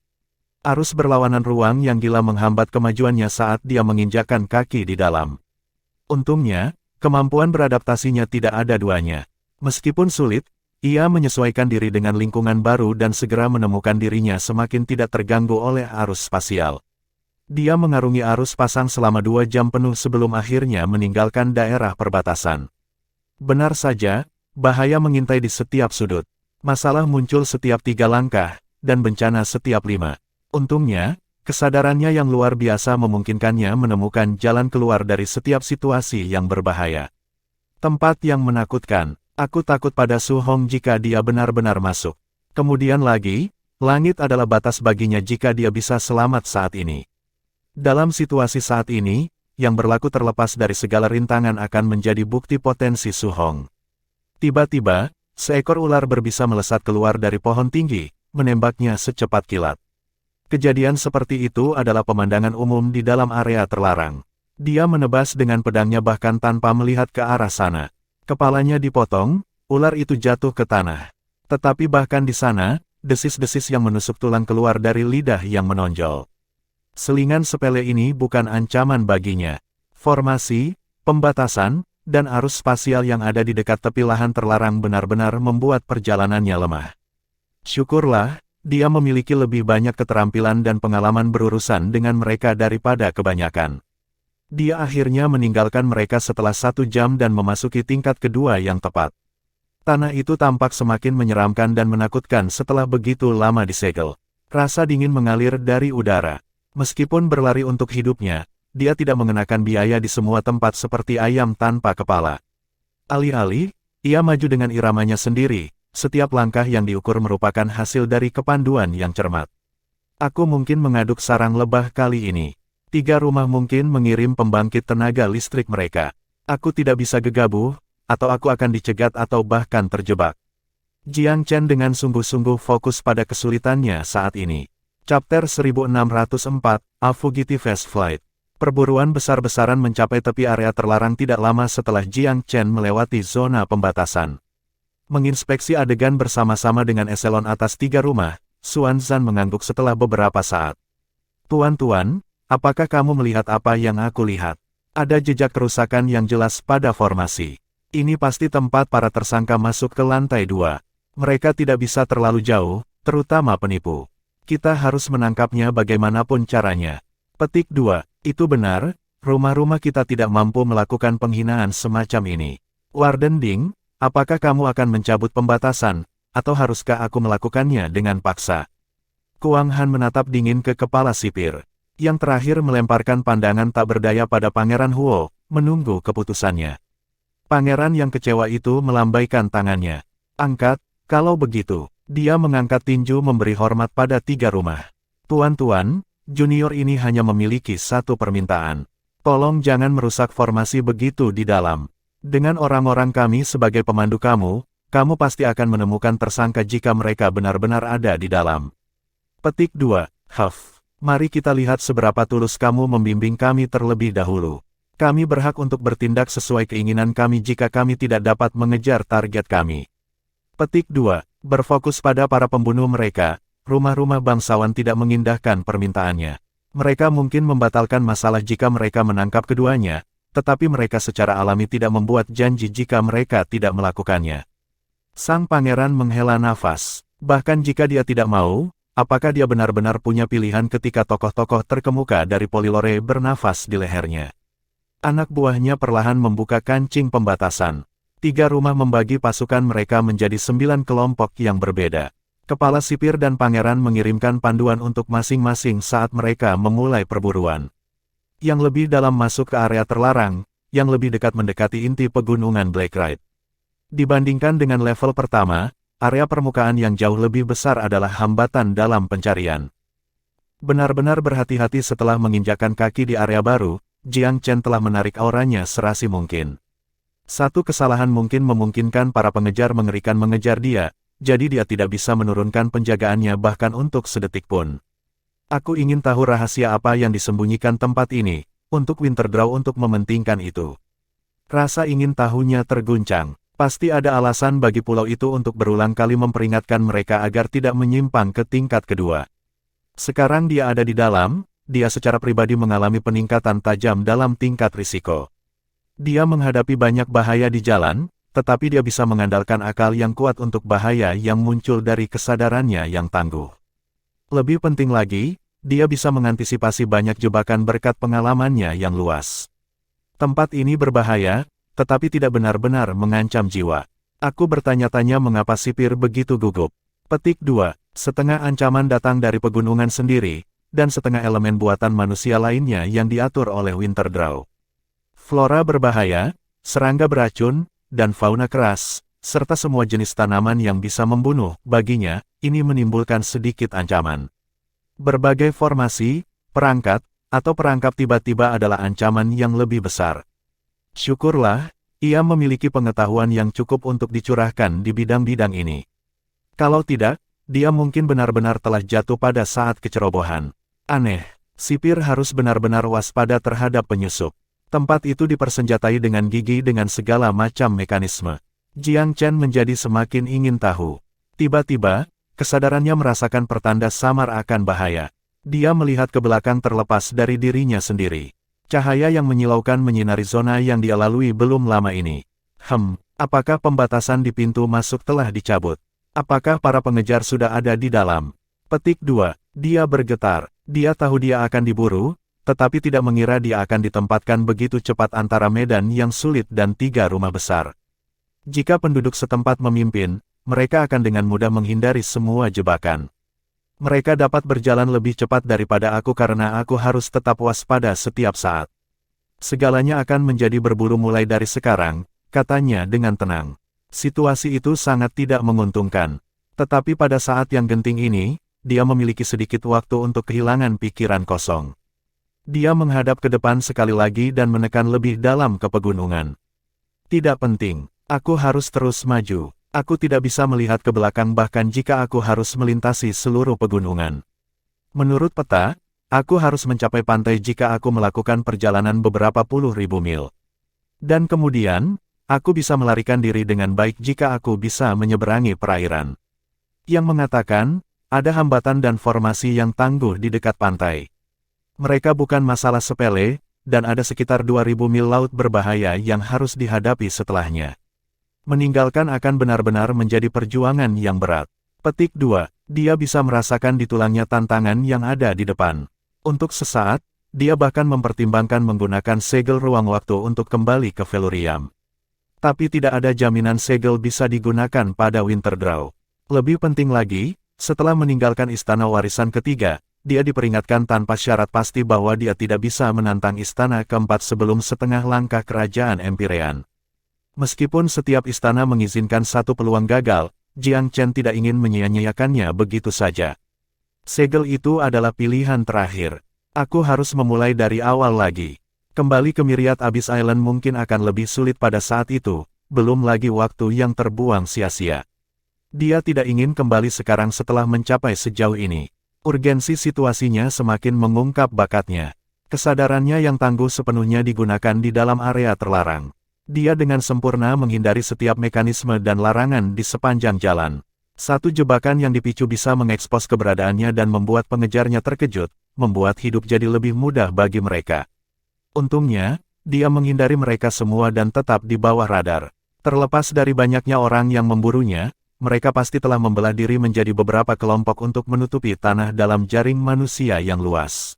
Arus berlawanan ruang yang gila menghambat kemajuannya saat dia menginjakkan kaki di dalam. Untungnya, kemampuan beradaptasinya tidak ada duanya. Meskipun sulit, ia menyesuaikan diri dengan lingkungan baru dan segera menemukan dirinya semakin tidak terganggu oleh arus spasial. Dia mengarungi arus pasang selama 2 jam penuh sebelum akhirnya meninggalkan daerah perbatasan. Benar saja, bahaya mengintai di setiap sudut. Masalah muncul setiap 3 langkah, dan bencana setiap 5. Untungnya, kesadarannya yang luar biasa memungkinkannya menemukan jalan keluar dari setiap situasi yang berbahaya. Tempat yang menakutkan, aku takut pada Su Hong jika dia benar-benar masuk. Kemudian lagi, langit adalah batas baginya jika dia bisa selamat saat ini. Dalam situasi saat ini, yang berlaku terlepas dari segala rintangan akan menjadi bukti potensi Su Hong. Tiba-tiba, seekor ular berbisa melesat keluar dari pohon tinggi, menembaknya secepat kilat. Kejadian seperti itu adalah pemandangan umum di dalam area terlarang. Dia menebas dengan pedangnya bahkan tanpa melihat ke arah sana. Kepalanya dipotong, ular itu jatuh ke tanah. Tetapi bahkan di sana, desis-desis yang menusuk tulang keluar dari lidah yang menonjol. Selingan sepele ini bukan ancaman baginya. Formasi, pembatasan, dan arus spasial yang ada di dekat tepi lahan terlarang benar-benar membuat perjalanannya lemah. Syukurlah, dia memiliki lebih banyak keterampilan dan pengalaman berurusan dengan mereka daripada kebanyakan. Dia akhirnya meninggalkan mereka setelah 1 jam dan memasuki tingkat kedua yang tepat. Tanah itu tampak semakin menyeramkan dan menakutkan setelah begitu lama disegel. Rasa dingin mengalir dari udara. Meskipun berlari untuk hidupnya, dia tidak mengenakan biaya di semua tempat seperti ayam tanpa kepala. Alih-alih, ia maju dengan iramanya sendiri, setiap langkah yang diukur merupakan hasil dari kepanduan yang cermat. Aku mungkin mengaduk sarang lebah kali ini. 3 rumah mungkin mengirim pembangkit tenaga listrik mereka. Aku tidak bisa gegabah, atau aku akan dicegat atau bahkan terjebak. Jiang Chen dengan sungguh-sungguh fokus pada kesulitannya saat ini. Chapter 1604, A Fugitive Flight. Perburuan besar-besaran mencapai tepi area terlarang tidak lama setelah Jiang Chen melewati zona pembatasan. Menginspeksi adegan bersama-sama dengan eselon atas 3 rumah, Xuan Zan mengangguk setelah beberapa saat. Tuan-tuan, apakah kamu melihat apa yang aku lihat? Ada jejak kerusakan yang jelas pada formasi. Ini pasti tempat para tersangka masuk ke lantai 2. Mereka tidak bisa terlalu jauh, terutama penipu. Kita harus menangkapnya bagaimanapun caranya. Petik 2. Itu benar, rumah-rumah kita tidak mampu melakukan penghinaan semacam ini. Warden Ding, apakah kamu akan mencabut pembatasan, atau haruskah aku melakukannya dengan paksa? Kuang Han menatap dingin ke kepala sipir. Yang terakhir melemparkan pandangan tak berdaya pada Pangeran Huo, menunggu keputusannya. Pangeran yang kecewa itu melambaikan tangannya. Angkat, kalau begitu. Dia mengangkat tinju memberi hormat pada 3 rumah. Tuan-tuan, junior ini hanya memiliki 1 permintaan. Tolong jangan merusak formasi begitu di dalam. Dengan orang-orang kami sebagai pemandu kamu, kamu pasti akan menemukan tersangka jika mereka benar-benar ada di dalam. Petik 2. Huff. Mari kita lihat seberapa tulus kamu membimbing kami terlebih dahulu. Kami berhak untuk bertindak sesuai keinginan kami jika kami tidak dapat mengejar target kami. Petik 2. Berfokus pada para pembunuh mereka, rumah-rumah bangsawan tidak mengindahkan permintaannya. Mereka mungkin membatalkan masalah jika mereka menangkap keduanya, tetapi mereka secara alami tidak membuat janji jika mereka tidak melakukannya. Sang pangeran menghela nafas. Bahkan jika dia tidak mau, apakah dia benar-benar punya pilihan ketika tokoh-tokoh terkemuka dari Polilore bernafas di lehernya? Anak buahnya perlahan membuka kancing pembatasan. 3 rumah membagi pasukan mereka menjadi 9 kelompok yang berbeda. Kepala sipir dan pangeran mengirimkan panduan untuk masing-masing saat mereka memulai perburuan. Yang lebih dalam masuk ke area terlarang, yang lebih dekat mendekati inti pegunungan Blacklight. Dibandingkan dengan level pertama, area permukaan yang jauh lebih besar adalah hambatan dalam pencarian. Benar-benar berhati-hati setelah menginjakkan kaki di area baru, Jiang Chen telah menarik auranya serasi mungkin. 1 kesalahan mungkin memungkinkan para pengejar mengerikan mengejar dia, jadi dia tidak bisa menurunkan penjagaannya bahkan untuk sedetik pun. Aku ingin tahu rahasia apa yang disembunyikan tempat ini, untuk Winterdraw untuk mementingkan itu. Rasa ingin tahunya terguncang. Pasti ada alasan bagi pulau itu untuk berulang kali memperingatkan mereka agar tidak menyimpang ke tingkat kedua. Sekarang dia ada di dalam, dia secara pribadi mengalami peningkatan tajam dalam tingkat risiko. Dia menghadapi banyak bahaya di jalan, tetapi dia bisa mengandalkan akal yang kuat untuk bahaya yang muncul dari kesadarannya yang tangguh. Lebih penting lagi, dia bisa mengantisipasi banyak jebakan berkat pengalamannya yang luas. Tempat ini berbahaya, tetapi tidak benar-benar mengancam jiwa. Aku bertanya-tanya mengapa sipir begitu gugup. Petik 2. Setengah ancaman datang dari pegunungan sendiri, dan setengah elemen buatan manusia lainnya yang diatur oleh Winterdraw. Flora berbahaya, serangga beracun, dan fauna keras, serta semua jenis tanaman yang bisa membunuh, baginya, ini menimbulkan sedikit ancaman. Berbagai formasi, perangkat, atau perangkap tiba-tiba adalah ancaman yang lebih besar. Syukurlah, ia memiliki pengetahuan yang cukup untuk dicurahkan di bidang-bidang ini. Kalau tidak, dia mungkin benar-benar telah jatuh pada saat kecerobohan. Aneh, sipir harus benar-benar waspada terhadap penyusup. Tempat itu dipersenjatai dengan gigi dengan segala macam mekanisme. Jiang Chen menjadi semakin ingin tahu. Tiba-tiba, kesadarannya merasakan pertanda samar akan bahaya. Dia melihat ke belakang terlepas dari dirinya sendiri. Cahaya yang menyilaukan menyinari zona yang dia lalui belum lama ini. Apakah pembatasan di pintu masuk telah dicabut? Apakah para pengejar sudah ada di dalam? Petik 2. Dia bergetar. Dia tahu dia akan diburu, tetapi tidak mengira dia akan ditempatkan begitu cepat antara medan yang sulit dan 3 rumah besar. Jika penduduk setempat memimpin, mereka akan dengan mudah menghindari semua jebakan. Mereka dapat berjalan lebih cepat daripada aku karena aku harus tetap waspada setiap saat. Segalanya akan menjadi berburu mulai dari sekarang, katanya dengan tenang. Situasi itu sangat tidak menguntungkan. Tetapi pada saat yang genting ini, dia memiliki sedikit waktu untuk kehilangan pikiran kosong. Dia menghadap ke depan sekali lagi dan menekan lebih dalam ke pegunungan. Tidak penting, aku harus terus maju. Aku tidak bisa melihat ke belakang bahkan jika aku harus melintasi seluruh pegunungan. Menurut peta, aku harus mencapai pantai jika aku melakukan perjalanan beberapa puluh ribu mil. Dan kemudian, aku bisa melarikan diri dengan baik jika aku bisa menyeberangi perairan. Yang mengatakan, ada hambatan dan formasi yang tangguh di dekat pantai. Mereka bukan masalah sepele, dan ada sekitar 2000 mil laut berbahaya yang harus dihadapi setelahnya. Meninggalkan akan benar-benar menjadi perjuangan yang berat. Petik 2. Dia bisa merasakan di tulangnya tantangan yang ada di depan. Untuk sesaat, dia bahkan mempertimbangkan menggunakan segel ruang waktu untuk kembali ke Velurium. Tapi tidak ada jaminan segel bisa digunakan pada Winterdraw. Lebih penting lagi, setelah meninggalkan istana warisan ketiga, dia diperingatkan tanpa syarat pasti bahwa dia tidak bisa menantang istana keempat sebelum setengah langkah kerajaan Empirean. Meskipun setiap istana mengizinkan satu peluang gagal, Jiang Chen tidak ingin menyia-nyiakannya begitu saja. Segel itu adalah pilihan terakhir. Aku harus memulai dari awal lagi. Kembali ke Myriad Abyss Island mungkin akan lebih sulit pada saat itu, belum lagi waktu yang terbuang sia-sia. Dia tidak ingin kembali sekarang setelah mencapai sejauh ini. Urgensi situasinya semakin mengungkap bakatnya. Kesadarannya yang tangguh sepenuhnya digunakan di dalam area terlarang. Dia dengan sempurna menghindari setiap mekanisme dan larangan di sepanjang jalan. Satu jebakan yang dipicu bisa mengekspos keberadaannya dan membuat pengejarnya terkejut, membuat hidup jadi lebih mudah bagi mereka. Untungnya, dia menghindari mereka semua dan tetap di bawah radar. Terlepas dari banyaknya orang yang memburunya, mereka pasti telah membelah diri menjadi beberapa kelompok untuk menutupi tanah dalam jaring manusia yang luas.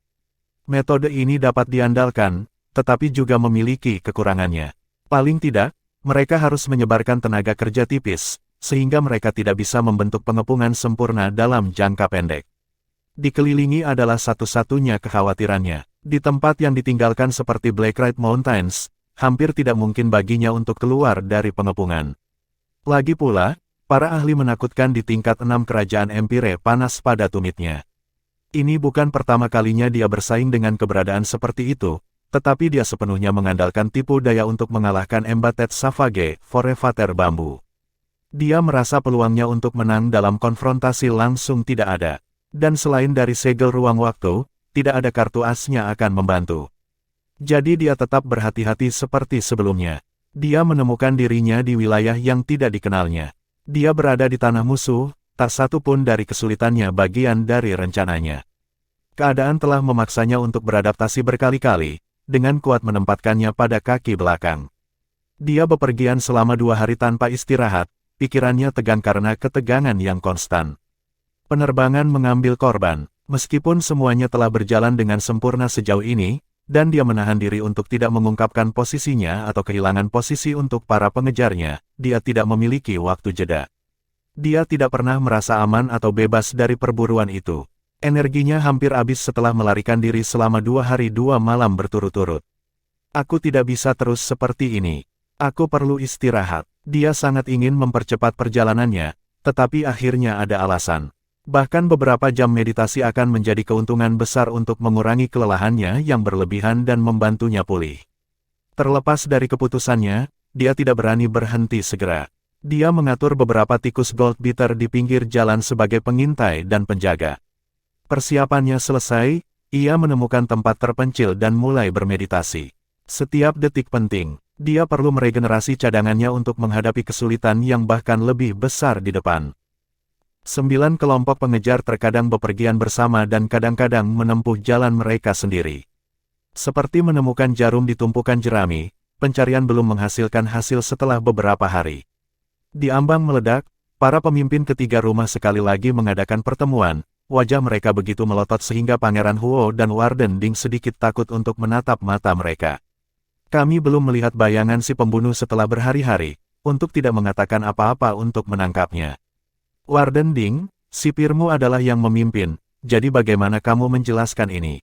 Metode ini dapat diandalkan, tetapi juga memiliki kekurangannya. Paling tidak, mereka harus menyebarkan tenaga kerja tipis, sehingga mereka tidak bisa membentuk pengepungan sempurna dalam jangka pendek. Dikelilingi adalah satu-satunya kekhawatirannya. Di tempat yang ditinggalkan seperti Blacklight Mountains, hampir tidak mungkin baginya untuk keluar dari pengepungan. Lagi pula, para ahli menakutkan di tingkat 6 kerajaan Empire panas pada tumitnya. Ini bukan pertama kalinya dia bersaing dengan keberadaan seperti itu, tetapi dia sepenuhnya mengandalkan tipu daya untuk mengalahkan Embattled Savage, Forevater Bambu. Dia merasa peluangnya untuk menang dalam konfrontasi langsung tidak ada. Dan selain dari segel ruang waktu, tidak ada kartu asnya akan membantu. Jadi dia tetap berhati-hati seperti sebelumnya. Dia menemukan dirinya di wilayah yang tidak dikenalnya. Dia berada di tanah musuh, tak satu pun dari kesulitannya bagian dari rencananya. Keadaan telah memaksanya untuk beradaptasi berkali-kali, dengan kuat menempatkannya pada kaki belakang. Dia bepergian selama 2 hari tanpa istirahat, pikirannya tegang karena ketegangan yang konstan. Penerbangan mengambil korban, meskipun semuanya telah berjalan dengan sempurna sejauh ini, dan dia menahan diri untuk tidak mengungkapkan posisinya atau kehilangan posisi untuk para pengejarnya, dia tidak memiliki waktu jeda. Dia tidak pernah merasa aman atau bebas dari perburuan itu. Energinya hampir habis setelah melarikan diri selama 2 hari 2 malam berturut-turut. Aku tidak bisa terus seperti ini. Aku perlu istirahat. Dia sangat ingin mempercepat perjalanannya, tetapi akhirnya ada alasan. Bahkan beberapa jam meditasi akan menjadi keuntungan besar untuk mengurangi kelelahannya yang berlebihan dan membantunya pulih. Terlepas dari keputusannya, dia tidak berani berhenti segera. Dia mengatur beberapa tikus gold beater di pinggir jalan sebagai pengintai dan penjaga. Persiapannya selesai, ia menemukan tempat terpencil dan mulai bermeditasi. Setiap detik penting, dia perlu meregenerasi cadangannya untuk menghadapi kesulitan yang bahkan lebih besar di depan. 9 kelompok pengejar terkadang bepergian bersama dan kadang-kadang menempuh jalan mereka sendiri. Seperti menemukan jarum di tumpukan jerami, pencarian belum menghasilkan hasil setelah beberapa hari. Di ambang meledak, para pemimpin ketiga rumah sekali lagi mengadakan pertemuan, wajah mereka begitu melotot sehingga Pangeran Huo dan Warden Ding sedikit takut untuk menatap mata mereka. Kami belum melihat bayangan si pembunuh setelah berhari-hari, untuk tidak mengatakan apa-apa untuk menangkapnya. Warden Ding, sipirmu adalah yang memimpin, jadi bagaimana kamu menjelaskan ini?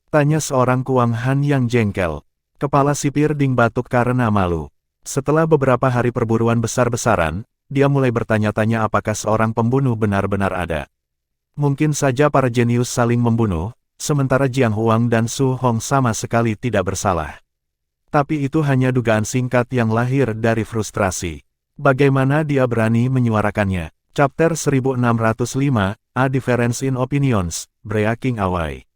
Tanya seorang Kuang Han yang jengkel. Kepala sipir Ding batuk karena malu. Setelah beberapa hari perburuan besar-besaran, dia mulai bertanya-tanya apakah seorang pembunuh benar-benar ada. Mungkin saja para jenius saling membunuh, sementara Jiang Huang dan Su Hong sama sekali tidak bersalah. Tapi itu hanya dugaan singkat yang lahir dari frustrasi. Bagaimana dia berani menyuarakannya? Chapter 1605, A Difference in Opinions, Breaking Away.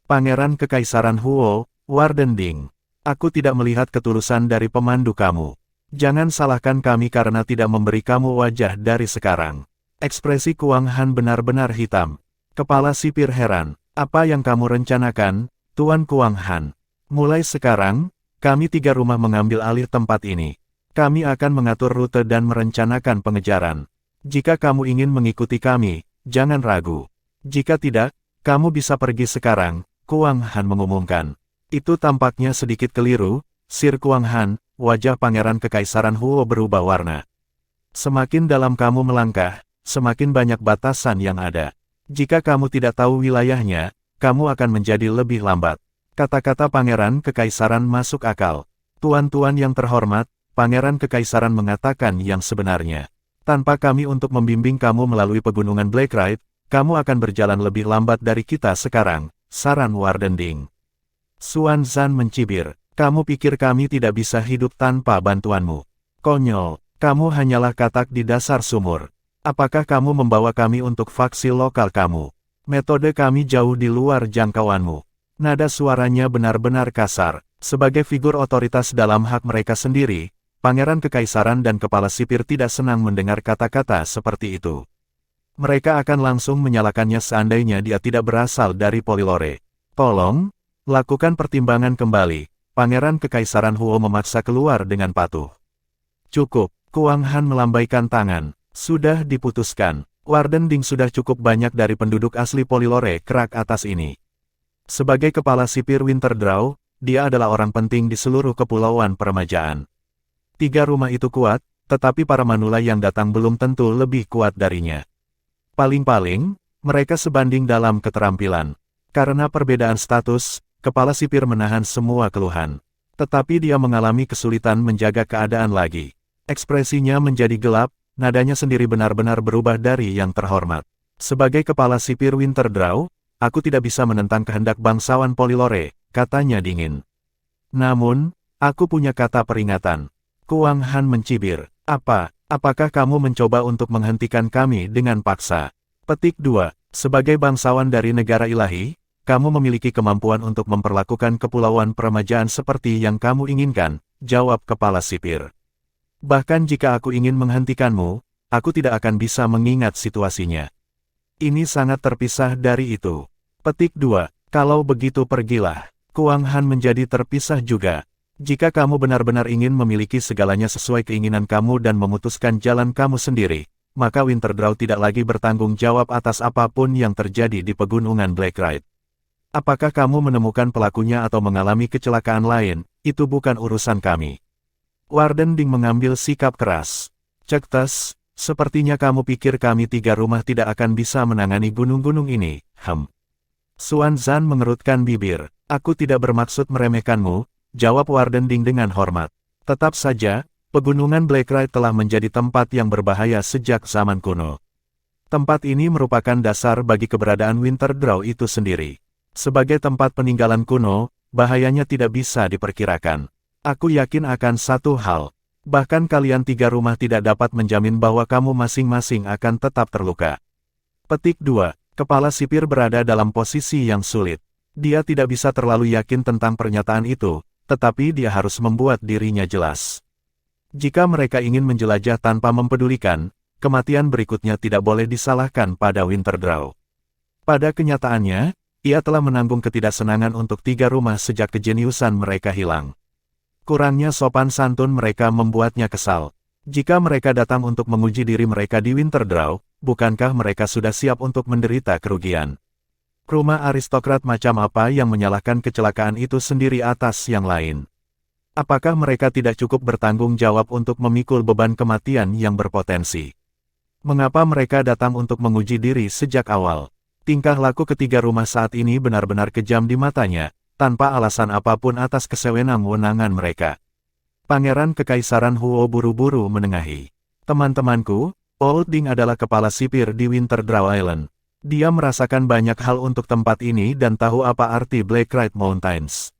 Pangeran Kekaisaran Huo, Warden Ding. Aku tidak melihat ketulusan dari pemandu kamu. Jangan salahkan kami karena tidak memberi kamu wajah dari sekarang. Ekspresi Kuang Han benar-benar hitam. Kepala sipir heran. Apa yang kamu rencanakan, Tuan Kuang Han? Mulai sekarang, kami 3 rumah mengambil alih tempat ini. Kami akan mengatur rute dan merencanakan pengejaran. Jika kamu ingin mengikuti kami, jangan ragu. Jika tidak, kamu bisa pergi sekarang, Kuang Han mengumumkan. Itu tampaknya sedikit keliru, Sir Kuang Han, wajah Pangeran Kekaisaran Huo berubah warna. Semakin dalam kamu melangkah, semakin banyak batasan yang ada. Jika kamu tidak tahu wilayahnya, kamu akan menjadi lebih lambat. Kata-kata Pangeran Kekaisaran masuk akal. Tuan-tuan yang terhormat, Pangeran Kekaisaran mengatakan yang sebenarnya. Tanpa kami untuk membimbing kamu melalui pegunungan Blacklight, kamu akan berjalan lebih lambat dari kita sekarang, saran Warden Ding. Xuan Zan mencibir, kamu pikir kami tidak bisa hidup tanpa bantuanmu? Konyol, kamu hanyalah katak di dasar sumur. Apakah kamu membawa kami untuk faksi lokal kamu? Metode kami jauh di luar jangkauanmu. Nada suaranya benar-benar kasar. Sebagai figur otoritas dalam hak mereka sendiri, Pangeran Kekaisaran dan Kepala Sipir tidak senang mendengar kata-kata seperti itu. Mereka akan langsung menyalakannya seandainya dia tidak berasal dari Polilore. Tolong, lakukan pertimbangan kembali. Pangeran Kekaisaran Huo memaksa keluar dengan patuh. Cukup, Kuang Han melambaikan tangan. Sudah diputuskan. Warden Ding sudah cukup banyak dari penduduk asli Polilore kerak atas ini. Sebagai Kepala Sipir Winterdraw, dia adalah orang penting di seluruh kepulauan peremajaan. 3 rumah itu kuat, tetapi para manula yang datang belum tentu lebih kuat darinya. Paling-paling, mereka sebanding dalam keterampilan. Karena perbedaan status, Kepala Sipir menahan semua keluhan. Tetapi dia mengalami kesulitan menjaga keadaan lagi. Ekspresinya menjadi gelap, nadanya sendiri benar-benar berubah dari yang terhormat. Sebagai Kepala Sipir Winterdraw, aku tidak bisa menentang kehendak bangsawan Polilore, katanya dingin. Namun, aku punya kata peringatan. Kuang Han mencibir. Apakah kamu mencoba untuk menghentikan kami dengan paksa? Petik 2. Sebagai bangsawan dari negara ilahi, kamu memiliki kemampuan untuk memperlakukan kepulauan peremajaan seperti yang kamu inginkan, jawab kepala sipir. Bahkan jika aku ingin menghentikanmu, aku tidak akan bisa mengingat situasinya. Ini sangat terpisah dari itu. Petik 2. Kalau begitu pergilah. Kuang Han menjadi terpisah juga. Jika kamu benar-benar ingin memiliki segalanya sesuai keinginan kamu dan memutuskan jalan kamu sendiri, maka Winterdraw tidak lagi bertanggung jawab atas apapun yang terjadi di pegunungan Blacklight. Apakah kamu menemukan pelakunya atau mengalami kecelakaan lain, itu bukan urusan kami. Warden Ding mengambil sikap keras. Cek Tes, sepertinya kamu pikir kami 3 rumah tidak akan bisa menangani gunung-gunung ini, Xuan Zan mengerutkan bibir. Aku tidak bermaksud meremehkanmu, jawab Warden Ding dengan hormat. Tetap saja, pegunungan Blacklight telah menjadi tempat yang berbahaya sejak zaman kuno. Tempat ini merupakan dasar bagi keberadaan Winterdraw itu sendiri. Sebagai tempat peninggalan kuno, bahayanya tidak bisa diperkirakan. Aku yakin akan satu hal. Bahkan kalian 3 rumah tidak dapat menjamin bahwa kamu masing-masing akan tetap terluka. Petik 2. Kepala sipir berada dalam posisi yang sulit. Dia tidak bisa terlalu yakin tentang pernyataan itu, tetapi dia harus membuat dirinya jelas. Jika mereka ingin menjelajah tanpa mempedulikan, kematian berikutnya tidak boleh disalahkan pada Winterdraw. Pada kenyataannya, ia telah menanggung ketidaksenangan untuk 3 rumah sejak kejeniusan mereka hilang. Kurangnya sopan santun mereka membuatnya kesal. Jika mereka datang untuk menguji diri mereka di Winterdraw, bukankah mereka sudah siap untuk menderita kerugian? Rumah aristokrat macam apa yang menyalahkan kecelakaan itu sendiri atas yang lain? Apakah mereka tidak cukup bertanggung jawab untuk memikul beban kematian yang berpotensi? Mengapa mereka datang untuk menguji diri sejak awal? Tingkah laku ketiga rumah saat ini benar-benar kejam di matanya, tanpa alasan apapun atas kesewenang-wenangan mereka. Pangeran Kekaisaran Huo buru-buru menengahi. Teman-temanku, Old Ding adalah kepala sipir di Winterdraw Island. Dia merasakan banyak hal untuk tempat ini dan tahu apa arti Blacklight Mountains.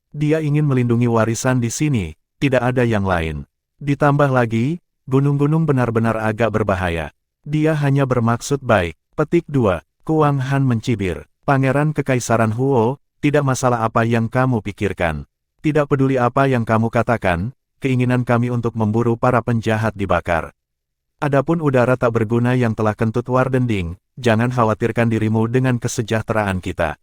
Dia ingin melindungi warisan di sini, tidak ada yang lain. Ditambah lagi, gunung-gunung benar-benar agak berbahaya. Dia hanya bermaksud baik. Petik 2. Kuang Han mencibir. Pangeran Kekaisaran Huo, tidak masalah apa yang kamu pikirkan. Tidak peduli apa yang kamu katakan, keinginan kami untuk memburu para penjahat dibakar. Adapun udara tak berguna yang telah kentut Warden Ding, jangan khawatirkan dirimu dengan kesejahteraan kita.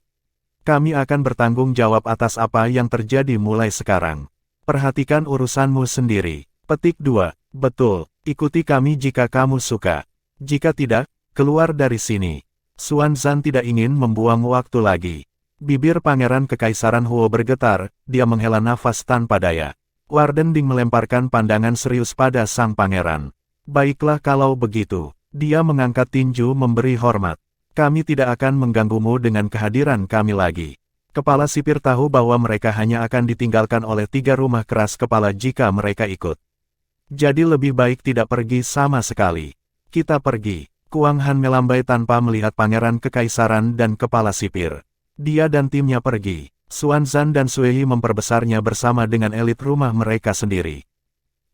Kami akan bertanggung jawab atas apa yang terjadi mulai sekarang. Perhatikan urusanmu sendiri. Petik 2. Betul, ikuti kami jika kamu suka. Jika tidak, keluar dari sini. Xuan Zan tidak ingin membuang waktu lagi. Bibir Pangeran Kekaisaran Huo bergetar, dia menghela nafas tanpa daya. Warden Ding melemparkan pandangan serius pada sang pangeran. Baiklah kalau begitu. Dia mengangkat tinju memberi hormat. Kami tidak akan mengganggumu dengan kehadiran kami lagi. Kepala sipir tahu bahwa mereka hanya akan ditinggalkan oleh 3 rumah keras kepala jika mereka ikut. Jadi lebih baik tidak pergi sama sekali. Kita pergi. Kuang Han melambai tanpa melihat Pangeran Kekaisaran dan kepala sipir. Dia dan timnya pergi. Xuan Zan dan Sui memperbesarnya bersama dengan elit rumah mereka sendiri.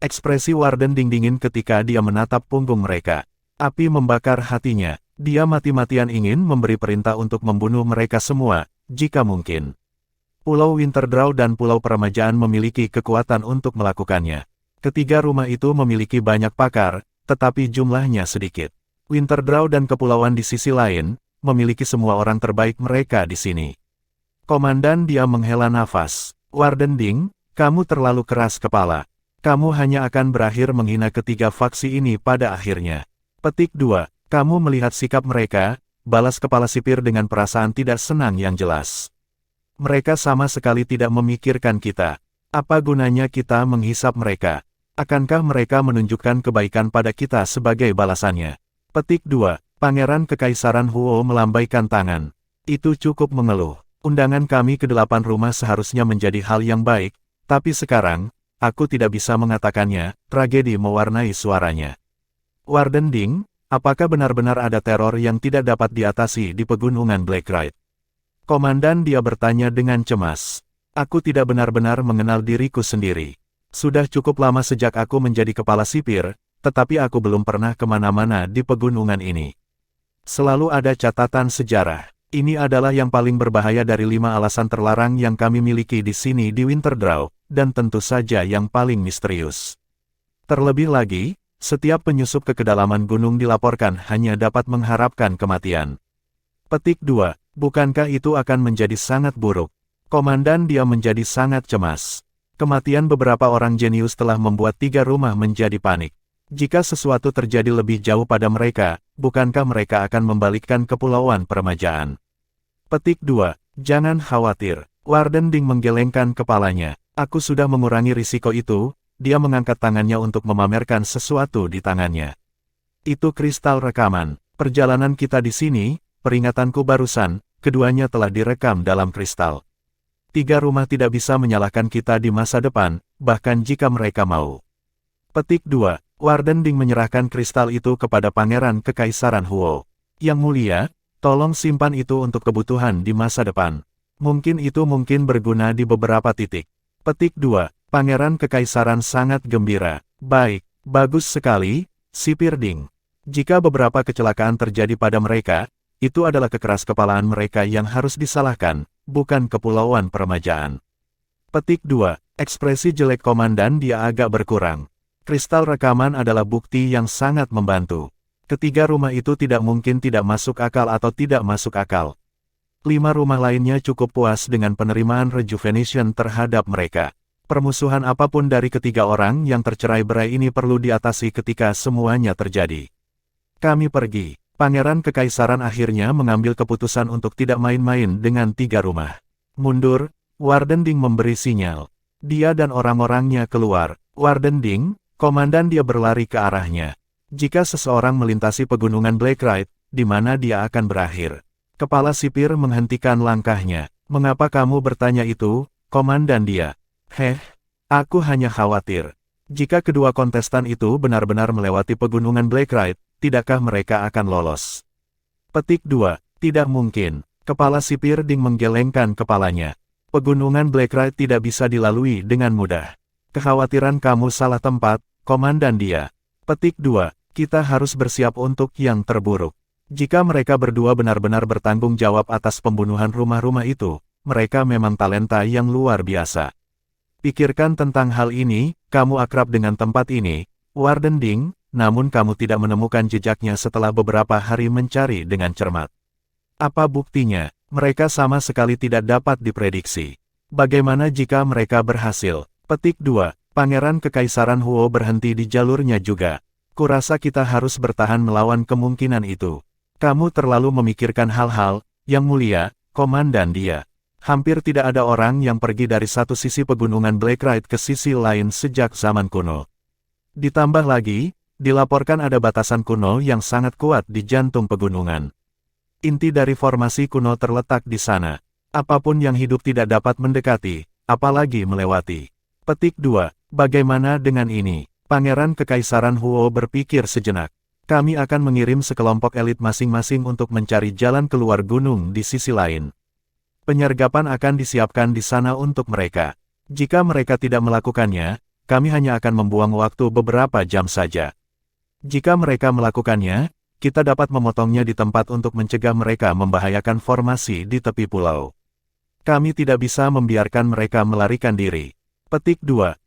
Ekspresi Warden Ding dingin ketika dia menatap punggung mereka. Api membakar hatinya. Dia mati-matian ingin memberi perintah untuk membunuh mereka semua, jika mungkin. Pulau Winterdraw dan Pulau Peremajaan memiliki kekuatan untuk melakukannya. Ketiga rumah itu memiliki banyak pakar, tetapi jumlahnya sedikit. Winterdraw dan kepulauan di sisi lain, memiliki semua orang terbaik mereka di sini. Komandan dia menghela nafas. Warden Ding, kamu terlalu keras kepala. Kamu hanya akan berakhir menghina ketiga faksi ini pada akhirnya. Petik 2. Kamu melihat sikap mereka, balas kepala sipir dengan perasaan tidak senang yang jelas. Mereka sama sekali tidak memikirkan kita. Apa gunanya kita menghisap mereka? Akankah mereka menunjukkan kebaikan pada kita sebagai balasannya? Petik 2. Pangeran Kekaisaran Huo melambaikan tangan. Itu cukup mengeluh. Undangan kami ke 8 rumah seharusnya menjadi hal yang baik, tapi sekarang, aku tidak bisa mengatakannya, tragedi mewarnai suaranya. Warden Ding, apakah benar-benar ada teror yang tidak dapat diatasi di pegunungan Blacklight? Komandan dia bertanya dengan cemas. Aku tidak benar-benar mengenal diriku sendiri. Sudah cukup lama sejak aku menjadi kepala sipir, tetapi aku belum pernah kemana-mana di pegunungan ini. Selalu ada catatan sejarah. Ini adalah yang paling berbahaya dari 5 alasan terlarang yang kami miliki di sini di Winterdraw, dan tentu saja yang paling misterius. Terlebih lagi, setiap penyusup ke kedalaman gunung dilaporkan hanya dapat mengharapkan kematian. Petik 2. Bukankah itu akan menjadi sangat buruk? Komandan dia menjadi sangat cemas. Kematian beberapa orang jenius telah membuat 3 rumah menjadi panik. Jika sesuatu terjadi lebih jauh pada mereka, bukankah mereka akan membalikkan kepulauan permajaan? Petik 2. Jangan khawatir. Warden Ding menggelengkan kepalanya. Aku sudah mengurangi risiko itu. Dia mengangkat tangannya untuk memamerkan sesuatu di tangannya. Itu kristal rekaman. Perjalanan kita di sini, peringatanku barusan, keduanya telah direkam dalam kristal. 3 rumah tidak bisa menyalahkan kita di masa depan, bahkan jika mereka mau. Petik 2. Warden Ding menyerahkan kristal itu kepada Pangeran Kekaisaran Huo. Yang mulia, tolong simpan itu untuk kebutuhan di masa depan. Mungkin itu berguna di beberapa titik. Petik 2. Pangeran Kekaisaran sangat gembira. Baik, bagus sekali, Sipir Ding. Jika beberapa kecelakaan terjadi pada mereka, itu adalah kekeraskepalaan mereka yang harus disalahkan, bukan kepulauan permajaan. Petik 2. Ekspresi jelek komandan dia agak berkurang. Kristal rekaman adalah bukti yang sangat membantu. Ketiga rumah itu tidak mungkin tidak masuk akal atau tidak masuk akal. 5 rumah lainnya cukup puas dengan penerimaan rejuvenation terhadap mereka. Permusuhan apapun dari ketiga orang yang tercerai-berai ini perlu diatasi ketika semuanya terjadi. Kami pergi. Pangeran Kekaisaran akhirnya mengambil keputusan untuk tidak main-main dengan 3 rumah. Mundur, Warden Ding memberi sinyal. Dia dan orang-orangnya keluar. Warden Ding, komandan dia berlari ke arahnya. Jika seseorang melintasi pegunungan Blacklight, di mana dia akan berakhir? Kepala sipir menghentikan langkahnya. Mengapa kamu bertanya itu, komandan dia? Aku hanya khawatir. Jika kedua kontestan itu benar-benar melewati pegunungan Blacklight, tidakkah mereka akan lolos? Petik 2. Tidak mungkin. Kepala sipir Ding menggelengkan kepalanya. Pegunungan Blacklight tidak bisa dilalui dengan mudah. Kekhawatiran kamu salah tempat, komandan dia. Petik 2. Kita harus bersiap untuk yang terburuk. Jika mereka berdua benar-benar bertanggung jawab atas pembunuhan rumah-rumah itu, mereka memang talenta yang luar biasa. Pikirkan tentang hal ini, kamu akrab dengan tempat ini, Warden Ding, namun kamu tidak menemukan jejaknya setelah beberapa hari mencari dengan cermat. Apa buktinya? Mereka sama sekali tidak dapat diprediksi. Bagaimana jika mereka berhasil? Petik 2. Pangeran Kekaisaran Huo berhenti di jalurnya juga. Kurasa kita harus bertahan melawan kemungkinan itu. Kamu terlalu memikirkan hal-hal, yang mulia, komandan dia. Hampir tidak ada orang yang pergi dari satu sisi pegunungan Blacklight ke sisi lain sejak zaman kuno. Ditambah lagi, dilaporkan ada batasan kuno yang sangat kuat di jantung pegunungan. Inti dari formasi kuno terletak di sana. Apapun yang hidup tidak dapat mendekati, apalagi melewati. Petik 2. Bagaimana dengan ini? Pangeran Kekaisaran Huo berpikir sejenak. Kami akan mengirim sekelompok elit masing-masing untuk mencari jalan keluar gunung di sisi lain. Penyergapan akan disiapkan di sana untuk mereka. Jika mereka tidak melakukannya, kami hanya akan membuang waktu beberapa jam saja. Jika mereka melakukannya, kita dapat memotongnya di tempat untuk mencegah mereka membahayakan formasi di tepi pulau. Kami tidak bisa membiarkan mereka melarikan diri. Petik 2.